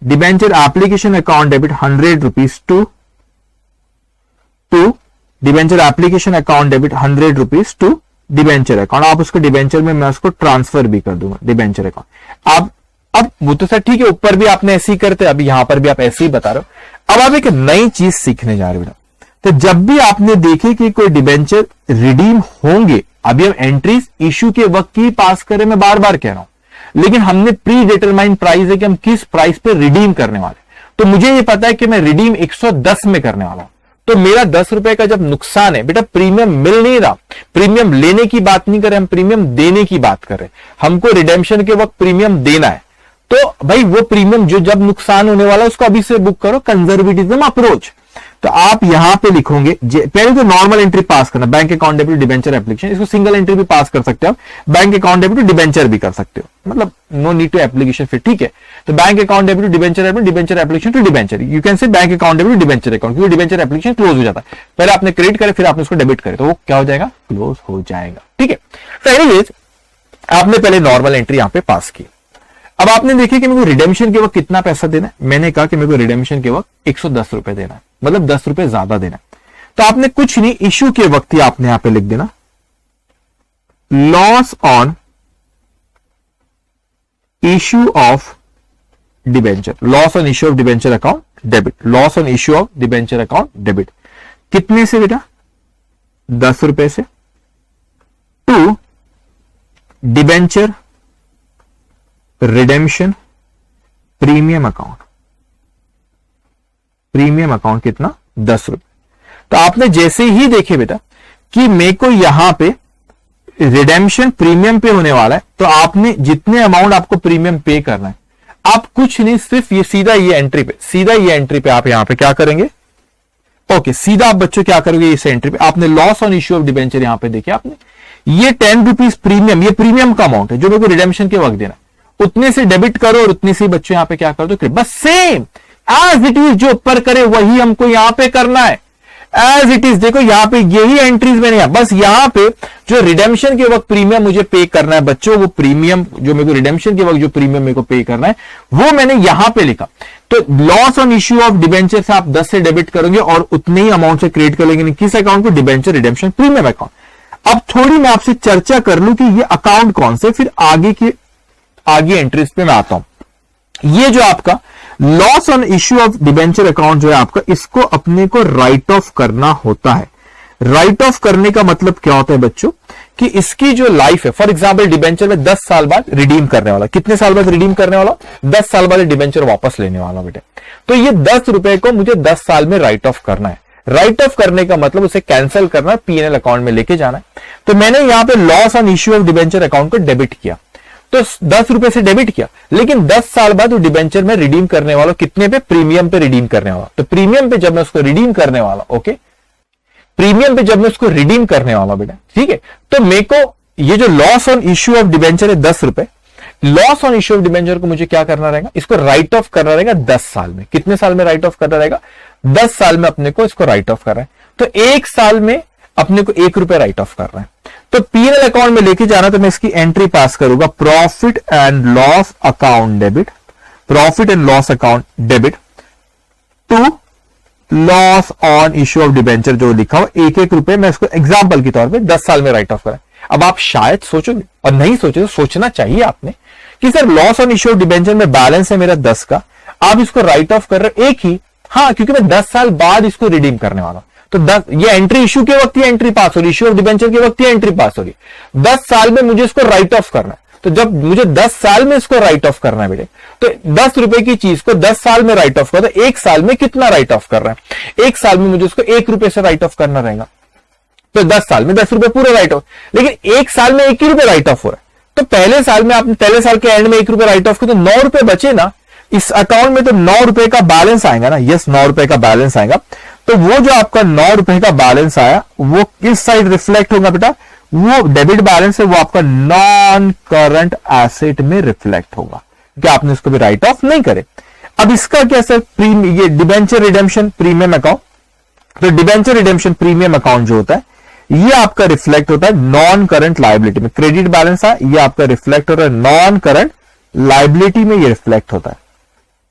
debenture application account debit 100 rupees to debenture application account debit 100 rupees to debenture account, आप उसको डिबेंचर में मैं उसको ट्रांसफर भी कर दूंगा डिबेंचर अकाउंट। अब वो तो सर ठीक है, ऊपर भी आपने ऐसे ही करते, अभी यहां पर भी आप ऐसे ही बता रहे हो। अब आप एक नई चीज सीखने जा रहे हो बेटा, तो जब भी आपने देखे कि कोई डिबेंचर रिडीम होंगे, अभी हम एंट्रीज इश्यू के वक्त ही पास करें, मैं बार बार कह रहा हूं, लेकिन हमने प्री डिटरमाइंड प्राइस है कि हम किस प्राइस पे रिडीम करने वाले, तो मुझे ये पता है कि मैं रिडीम 110 में करने वाला हूं, तो मेरा 10 रुपए का जब नुकसान है बेटा, प्रीमियम मिल नहीं रहा, प्रीमियम लेने की बात नहीं कर रहे हम, प्रीमियम देने की बात कर रहे हैं, हमको रिडेम्पशन के वक्त प्रीमियम देना है, तो भाई वो प्रीमियम जो जब नुकसान होने वाला है उसको अभी से बुक करो, कंजर्वेटिज्म अप्रोच। तो आप यहां पे लिखोगे, पहले तो नॉर्मल एंट्री पास करना, bank account debit debenture application, इसको सिंगल एंट्री भी पास कर सकते हो, बैंक अकाउंट डेबिट डिबेंचर भी कर सकते हो, मतलब नो नीड टू एप्लीकेशन फिर। ठीक है, तो bank account debit debenture application to debenture, you can say bank account debit debenture account, क्योंकि डिबेंचर एप्लीकेशन क्लोज हो जाता है, पहले आपने क्रेडिट करे फिर आपने उसको डेबिट करे, तो वो क्या हो जाएगा, क्लोज हो जाएगा। ठीक है, तो एनीवेज आपने पहले नॉर्मल एंट्री यहां पे पास की। अब आपने देखिए कि मेरे को रिडेम्पशन के वक्त कितना पैसा देना है, मैंने कहा कि मेरे को रिडेम्पशन के वक्त 110 रुपए देना है, मतलब 10 रुपए ज्यादा देना है। तो आपने कुछ नहीं, इश्यू के वक्त ही आपने यहां पे लिख देना loss on issue of debenture, loss on issue of debenture account debit, loss on issue of debenture account debit, कितने से बेटा, 10 रुपए से, to debenture redemption premium account, premium account कितना, 10 रुपए। तो आपने जैसे ही देखे बेटा कि मेरे को यहां पे रिडेम्पशन प्रीमियम पे होने वाला है, तो आपने जितने अमाउंट आपको प्रीमियम पे करना है, आप कुछ नहीं, सिर्फ ये सीधा ये एंट्री पे, सीधा ये एंट्री पे आप यहां पे क्या करेंगे, ओके, सीधा आप बच्चों क्या करोगे, इस एंट्री पे आपने loss on issue of debenture यहां पे देखे आपने, ये 10 रुपीज प्रीमियम, ये प्रीमियम का अमाउंट है जो मेरे को रिडेम्पशन के वक्त देना, उतने से डेबिट करो और उतने से बच्चों यहां पे क्या कर दो, बस सेम एज इट इज जो ऊपर करे वही हमको यहां पे करना है। As it is. देखो यहां पे यही एंट्रीज मैंने बस यहां पे जो रिडेम्पशन के वक्त प्रीमियम मुझे पे करना है बच्चों, वो प्रीमियम जो मेरे को रिडेम्पशन के वक्त जो प्रीमियम मेरे को पे करना है वो मैंने यहां पे लिखा। तो loss on issue of debenture से आप 10 से डेबिट करोगे और उतने ही अमाउंट से क्रिएट कर लेंगे किस अकाउंट को, डिबेंचर रिडेम्पशन प्रीमियम अकाउंट। अब थोड़ी मैं आपसे चर्चा कर लूं कि ये अकाउंट कौन से, फिर आगे एंट्रीज पे मैं आता हूं। ये जो आपका loss on issue of debenture account जो है आपका, इसको अपने को राइट ऑफ करना होता है। राइट ऑफ करने का मतलब क्या होता है बच्चों, कि इसकी जो लाइफ है, फॉर एग्जांपल डिबेंचर में 10 साल बाद रिडीम करने वाला, कितने साल बाद रिडीम करने वाला, 10 साल बाद डिबेंचर वापस लेने वाला बेटे। तो ये 10 रुपए को मुझे 10 साल में राइट ऑफ करना है। राइट ऑफ करने का मतलब उसे कैंसिल करना है, पीएनएल अकाउंट में लेके जाना है। तो मैंने यहां पे loss on issue of debenture account को डेबिट किया, तो 10 रुपए से डेबिट किया, लेकिन 10 साल बाद वो डिबेंचर में रिडीम करने वाला कितने पे, प्रीमियम पे रिडीम करने वाला। तो प्रीमियम पे जब मैं उसको रिडीम करने वाला, ओके, प्रीमियम पे जब मैं उसको रिडीम करने वाला बेटा, ठीक है, तो मेरे को ये जो loss on issue of debenture है 10 रुपए, loss on issue of debenture को मुझे क्या करना रहेगा, इसको राइट ऑफ करना रहेगा 10 साल में। कितने साल में राइट ऑफ करना रहेगा, 10 साल में अपने को इसको राइट ऑफ कर रहा है। तो 1 साल में अपने को 1 रुपए राइट ऑफ कर रहा है। तो पीएनएल अकाउंट में लेके जाना, तो मैं इसकी एंट्री पास करूंगा, profit and loss account debit, profit and loss account debit to loss on issue of debenture जो लिखा हो, 1-1 रुपए मैं इसको एग्जांपल के तौर पे 10 साल में राइट ऑफ करा। अब आप शायद सोचोगे, और नहीं सोचे तो सोचना चाहिए आपने, कि sir loss on issue of debenture में बैलेंस है मेरा 10 का, आप इसको राइट ऑफ कर रहे हो एक ही, हाँ, क्योंकि मैं 10 साल बाद इसको रिडीम करने वाला हूं। तो 10 ये एंट्री इश्यू के वक्त ये एंट्री पास हो रही, इश्यू ऑफ डिबेंचर के वक्त ये एंट्री पास हो रही, 10 साल में मुझे इसको राइट ऑफ करना है। तो जब मुझे 10 साल में इसको राइट ऑफ करना है बेटे, तो 10 रुपए की चीज को 10 साल में राइट ऑफ करना, 1 साल में कितना राइट ऑफ कर रहा है, 1 साल में मुझे उसको 1 रुपए से राइट ऑफ करना रहेगा। तो 10 साल में 10 रुपए पूरे राइट ऑफ, लेकिन 1 साल में 1 ही रुपए राइट ऑफ हो रहा है। तो पहले साल में आपने पहले साल के एंड में 1 रुपए राइट ऑफ किया, तो 9 रुपए बचे ना इस अकाउंट में, तो 9 रुपए का बैलेंस आएगा ना, यस 9 रुपए का बैलेंस आएगा। तो वो जो आपका 9 रुपए का बैलेंस आया वो किस साइड रिफ्लेक्ट होगा बेटा, वो डेबिट बैलेंस है, वो आपका नॉन करंट एसेट में रिफ्लेक्ट होगा, कि आपने इसको भी राइट ऑफ नहीं करे। अब इसका क्या सर, ये डिबेंचर रिडेम्पशन प्रीमियम अकाउंट, तो डिबेंचर रिडेम्पशन प्रीमियम अकाउंट जो होता है ये आपका रिफ्लेक्ट होता है नॉन करंट लायबिलिटी में। क्रेडिट बैलेंस है, ये आपका रिफ्लेक्ट होता है नॉन करंट लायबिलिटी में, ये रिफ्लेक्ट होता है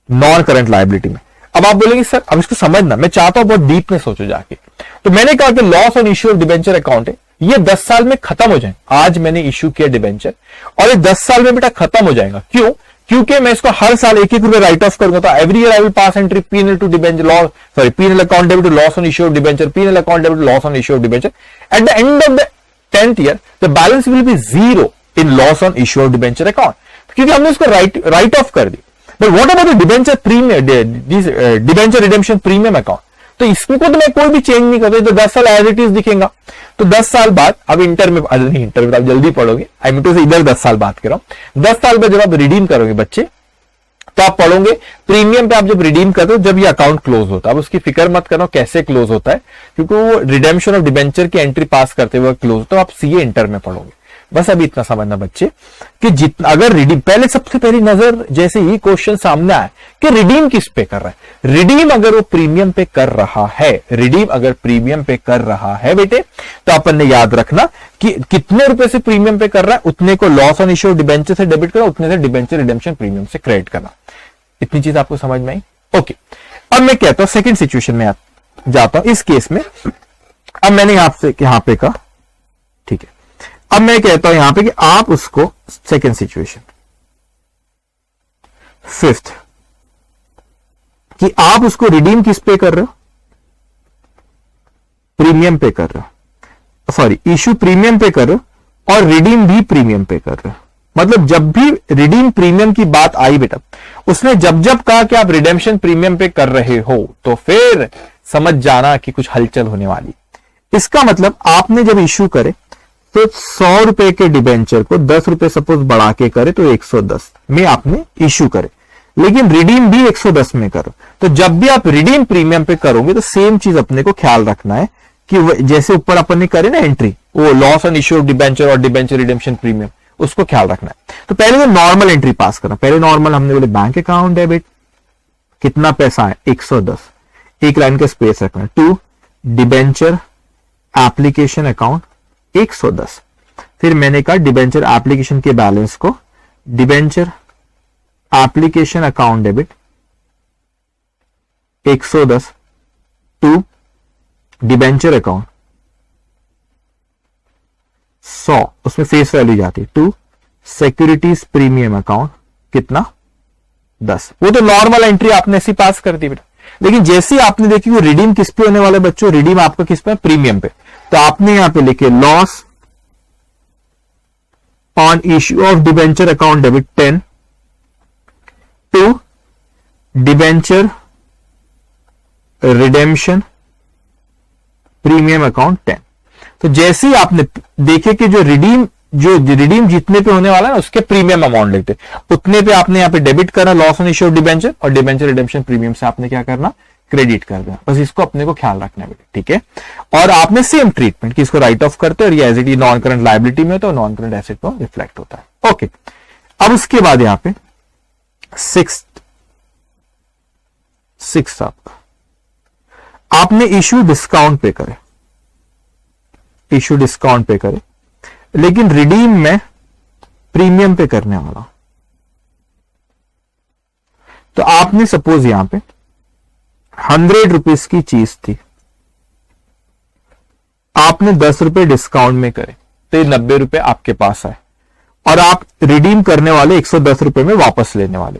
नॉन करंट लायबिलिटी में। अब आप बोलेंगे सर अब इसको समझना, मैं चाहता हूं बहुत डीप में सोचो जाके। तो मैंने कहा कि loss on issue of debenture account है, ये 10 साल में खत्म हो जाए। आज मैंने इश्यू किया डिबेंचर और ये 10 साल में बेटा खत्म हो जाएगा। क्यों? क्योंकि मैं इसको हर साल 1-1 रुपए राइट ऑफ करूंगा। तो every year I will pass entry PNL to debenture loss, sorry PNL account debit to loss on issue of debenture, PNL account debit to loss on issue of debenture. At the end of the 10th year the balance will be 0 in loss on issue of debenture account, क्योंकि हमने इसको write off कर दी। But what about the debenture premium, debenture redemption premium account, तो इसको तो मैं कोई भी चेंज नहीं करता, तो 10 साल एज इट इज दिखेगा। तो 10 साल बाद, अब इंटर में आप जल्दी पढ़ोगे, आई मीन टू से इधर 10 साल बात कर रहा हूं। 10 साल बाद जब आप रिडीम करोगे बच्चे, तो आप पढ़ोगे प्रीमियम पे, आप जब रिडीम करते हो जब ये अकाउंट क्लोज होता है। अब उसकी फिक्र मत करो कैसे क्लोज होता है, क्योंकि वो रिडेम्पशन ऑफ डिबेंचर की एंट्री पास करते हुए क्लोज, तो आप सीए इंटर में पढ़ोगे। बस अभी इतना समझना बच्चे कि जितना अगर रिडीम, पहले सबसे पहली नजर जैसे ही क्वेश्चन सामने आए कि रिडीम किस पे कर रहा है, रिडीम अगर वो प्रीमियम पे कर रहा है, रिडीम अगर प्रीमियम पे कर रहा है बेटे, तो अपन ने याद रखना कि कितने रुपए से प्रीमियम पे कर रहा है, उतने को लॉस ऑन इश्यू डिबेंचर से डेबिट करा, उतने से डिबेंचर रिडेम्पशन प्रीमियम से क्रेडिट करना। इतनी चीज आपको समझ में आई? ओके, अब मैं कहता हूं सेकेंड सिचुएशन में जाता हूं। इस केस में अब मैंने यहां पे कहा, ठीक है, अब मैं कहता हूं यहां पे कि आप उसको सेकेंड सिचुएशन, फिफ्थ, कि आप उसको रिडीम किस पे कर रहे हो, प्रीमियम पे कर रहे हो, सॉरी इश्यू प्रीमियम पे कर रहे हो और रिडीम भी प्रीमियम पे कर रहे हो। मतलब जब भी रिडीम प्रीमियम की बात आई बेटा, उसने जब जब कहा कि आप रिडेम्पशन प्रीमियम पे कर रहे हो, तो फिर समझ जाना कि कुछ हलचल होने वाली। इसका मतलब आपने जब इश्यू करे तो 100 रुपए के डिबेंचर को 10 रुपए सपोज बढ़ा के करे तो 110 में आपने इश्यू करे, लेकिन रिडीम भी 110 में करो। तो जब भी आप रिडीम प्रीमियम पे करोगे तो सेम चीज अपने को ख्याल रखना है कि जैसे ऊपर अपन ने करे ना एंट्री, वो loss on issue of debenture और डिबेंचर रिडेम्पशन प्रीमियम, उसको ख्याल रखना है। तो पहले तो नॉर्मल एंट्री पास करना। पहले नॉर्मल हमने बोले बैंक अकाउंट डेबिट, कितना पैसा है 110, एक लाइन का स्पेस रखना, टू डिबेंचर एप्लीकेशन अकाउंट 110। फिर मैंने कहा डिबेंचर एप्लीकेशन के बैलेंस को debenture application account debit 110 to debenture account 100, उसमें फेस वैल्यू जाती है, टू सिक्योरिटीज प्रीमियम अकाउंट कितना 10। वो तो नॉर्मल एंट्री आपने ऐसी पास कर दी बेटा, लेकिन जैसे ही आपने देखी वो रिडीम किस पे होने वाले बच्चों, रिडीम आपका किस पे, प्रीमियम पे, तो आपने यहां पे लिखे loss on issue of debenture account debit 10 to debenture redemption premium account 10। तो जैसे ही आपने देखे कि जो रिडीम जितने पे होने वाला है उसके प्रीमियम अमाउंट लेते, उतने पे आपने यहां पे डेबिट करना loss on issue of debenture, और डिबेंचर रिडेम्पशन प्रीमियम से आपने क्या करना, क्रेडिट कर देना। बस इसको अपने को ख्याल रखना है, ठीक है। और आपने सेम ट्रीटमेंट कि इसको राइट ऑफ करते और ये as it is non current liability में होता है, नॉन करंट एसेट पर रिफ्लेक्ट होता है। ओके, अब उसके बाद यहां पे सिक्स आपने इश्यू डिस्काउंट पे करे, इश्यू डिस्काउंट पे करे, लेकिन रिडीम में प्रीमियम पे करने वाला। तो आपने सपोज यहां पे 100 रुपीज की चीज थी, आपने 10 रुपए डिस्काउंट में करे, तो ये 90 रुपए आपके पास आए, और आप रिडीम करने वाले 110 रुपए में वापस लेने वाले।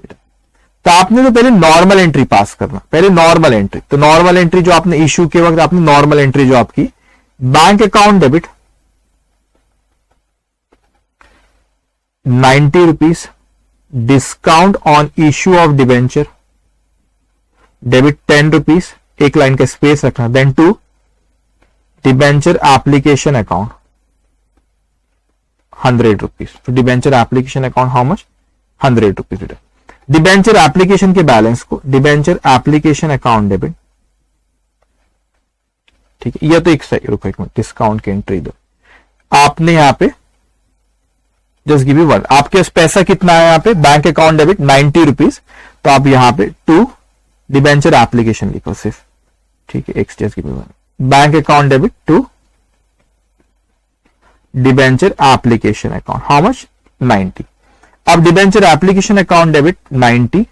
तो आपने तो पहले नॉर्मल एंट्री पास करना, पहले नॉर्मल एंट्री। तो नॉर्मल एंट्री जो आपने इश्यू के वक्त आपने नॉर्मल एंट्री जो आपकी bank account debit 90 rupees, discount on issue of debenture debit 10 rupees, एक लाइन का स्पेस रखना, then to debenture application account 100 rupees. तो debenture application account how much, 100 rupees. Debenture application के बैलेंस को डिबेंचर एप्लीकेशन अकाउंट डेबिट, ठीक है। यह तो एक सही, रुको एक मिनट, डिस्काउंट की एंट्री दो। आपने यहां पे जस्ट गिव यू वन, आपके पास पैसा कितना है यहां पे, बैंक अकाउंट डेबिट 90 रुपीज, तो आप यहां पे टू डिबेंचर एप्लीकेशन लिखो सिर्फ, ठीक है। एक just give you one, bank account debit to debenture application account how much 90। अब डिबेंचर एप्लीकेशन अकाउंट डेबिट 90,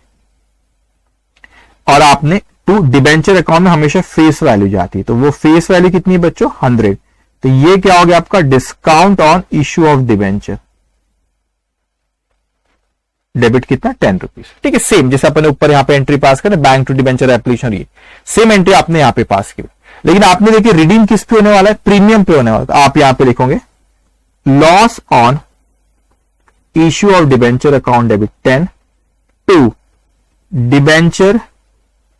और आपने टू डिबेंचर अकाउंट में हमेशा फेस वैल्यू जाती है, तो वो फेस वैल्यू कितनी है बच्चों, 100। तो ये क्या हो गया आपका discount on issue of debenture debit कितना 10 रुपीज, ठीक है। सेम जैसे अपने ऊपर यहां पे एंट्री पास करें बैंक टू डिबेंचर एप्लीकेशन, ये सेम एंट्री आपने यहां पे पास की, लेकिन आपने देखिए रिडीम किस पे होने वाला है, प्रीमियम पे होने वाला है। तो आप यहां पे लिखोगे loss on issue of debenture account debit 10 to debenture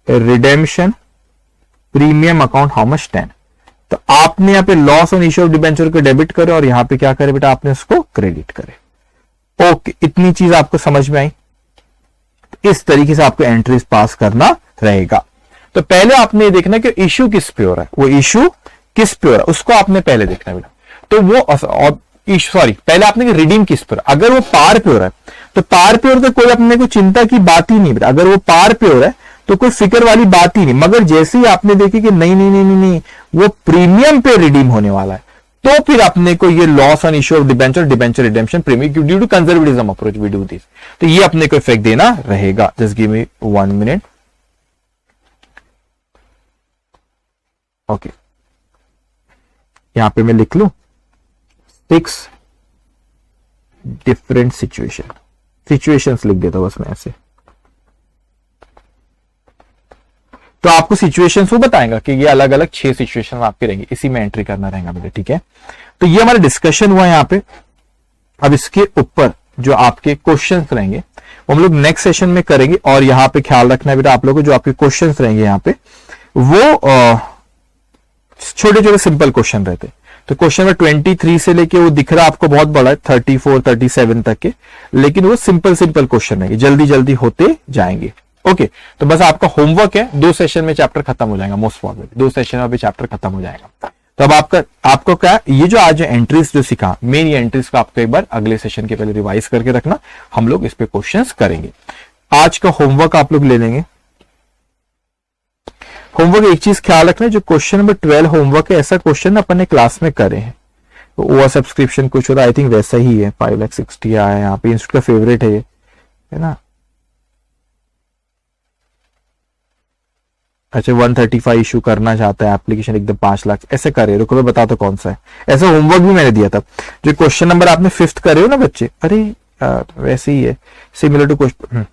redemption premium account how much 10। तो आपने यहां पे loss on issue of debenture को डेबिट करे और यहां पे क्या करे बेटा, आपने उसको क्रेडिट करे। ओके, इतनी चीज आपको समझ में आई। इस तरीके से आपको एंट्रीज पास करना रहेगा। तो पहले आपने ये देखना कि इश्यू किस पे हो रहा है, वो इश्यू किस पे हो रहा है उसको आपने पहले देखना बेटा। तो वो पहले आपने रिडीम किस पर, अगर वो पार पे हो रहा है तो पार पे हो रहा है, तो कोई अपने को चिंता की बात ही नहीं बेटा। अगर वो पार पे हो रहा है तो कोई फिक्र वाली बात ही नहीं। मगर जैसे ही आपने देखी कि नहीं नहीं नहीं नहीं नहीं वो प्रीमियम पे रिडीम होने वाला है, तो फिर अपने को ये loss on issue of debenture debenture redemption premium due to conservatism approach we do this, तो ये अपने को इफेक्ट देना रहेगा। Just give me 1 minute. Okay, यहां पे मैं लिख लूं 6 डिफरेंट सिचुएशंस लिख देता हूं बस मैं ऐसे। तो आपको सिचुएशंस वो बताएगा कि ये अलग अलग 6 सिचुएशन आपके रहेंगे, इसी में एंट्री करना रहेगा बेटा, ठीक है। तो ये हमारा डिस्कशन हुआ यहां पे। अब इसके ऊपर जो आपके क्वेश्चंस रहेंगे वो हम लोग नेक्स्ट सेशन में करेंगे, और यहां पे ख्याल रखना है बेटा आप लोगों को, जो आपके क्वेश्चंस रहेंगे यहां पे वो छोटे छोटे सिंपल क्वेश्चन रहते हैं। तो क्वेश्चन नंबर 23 से लेके वो दिख रहा है आपको बहुत बड़ा है 34 37 तक के, लेकिन वो सिंपल क्वेश्चन है, जल्दी जल्दी होते जाएंगे। ओके, तो बस आपका होमवर्क है, 2 सेशन में चैप्टर खत्म हो जाएगा, मोस्ट प्रॉबेबली 2 सेशन में भी चैप्टर खत्म हो जाएगा। तो अब आपको क्या, ये जो आज एंट्रीज जो सीखा मेन, ये एंट्रीज को आपको एक बार अगले सेशन के पहले रिवाइज करके रखना, हम लोग इस पे क्वेश्चंस करेंगे। आज का होमवर्क आप लोग ले लेंगे। होमवर्क एक चीज ख्याल रखना, जो क्वेश्चन नंबर 12 होमवर्क है, ऐसा क्वेश्चन अपन ने क्लास में करे हैं। तो ओवर सब्सक्रिप्शन कुछ होता है, आई थिंक वैसा ही है, 5,60,000 आया है यहाँ पे, इंस्टीट्यूट का फेवरेट है ना। अच्छा 135 इशू करना चाहता है एप्लीकेशन एकदम 5 लाख, ऐसे करे, रुको मैं बताता कौन सा है। ऐसा होमवर्क भी मैंने दिया था, जो क्वेश्चन नंबर आपने 5th करे हो ना बच्चे, अरे वैसे ही है, सिमिलर टू क्वेश्चन,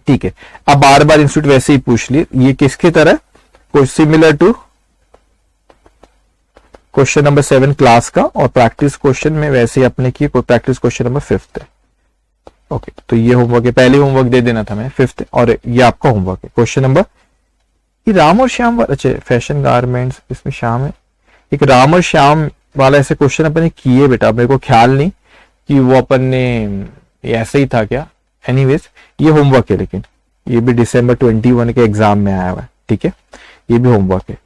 ठीक है। अब बार बार इंस्टीट्यूट वैसे ही पूछ लिए, ये किसके तरह, similar to question number 7 class का, और प्रैक्टिस क्वेश्चन में वैसे ही अपने की प्रैक्टिस क्वेश्चन नंबर 5th है। ओके, तो ये होमवर्क है, पहले होमवर्क दे देना था मैं 5th, और ये आपका होमवर्क है क्वेश्चन नंबर, ये राम और श्याम वाला, अच्छा फैशन गारमेंट्स इसमें श्याम है, एक राम और श्याम वाला ऐसे क्वेश्चन अपन ने किए बेटा, मेरे को ख्याल नहीं कि वो अपन ने ऐसे ही था क्या। एनीवेज ये होमवर्क है, लेकिन ये भी December 21 के एग्जाम में आया हुआ है, ठीक है, ये भी होमवर्क है।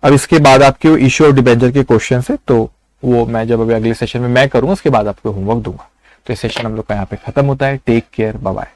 अब इसके बाद आपके इशू और डिबेंचर के क्वेश्चन है, तो वो मैं जब अभी अगले सेशन में मैं करूंगा, उसके बाद आपको होमवर्क दूंगा। तो ये सेशन हम लोग का यहाँ पे खत्म होता है। Take care, bye bye.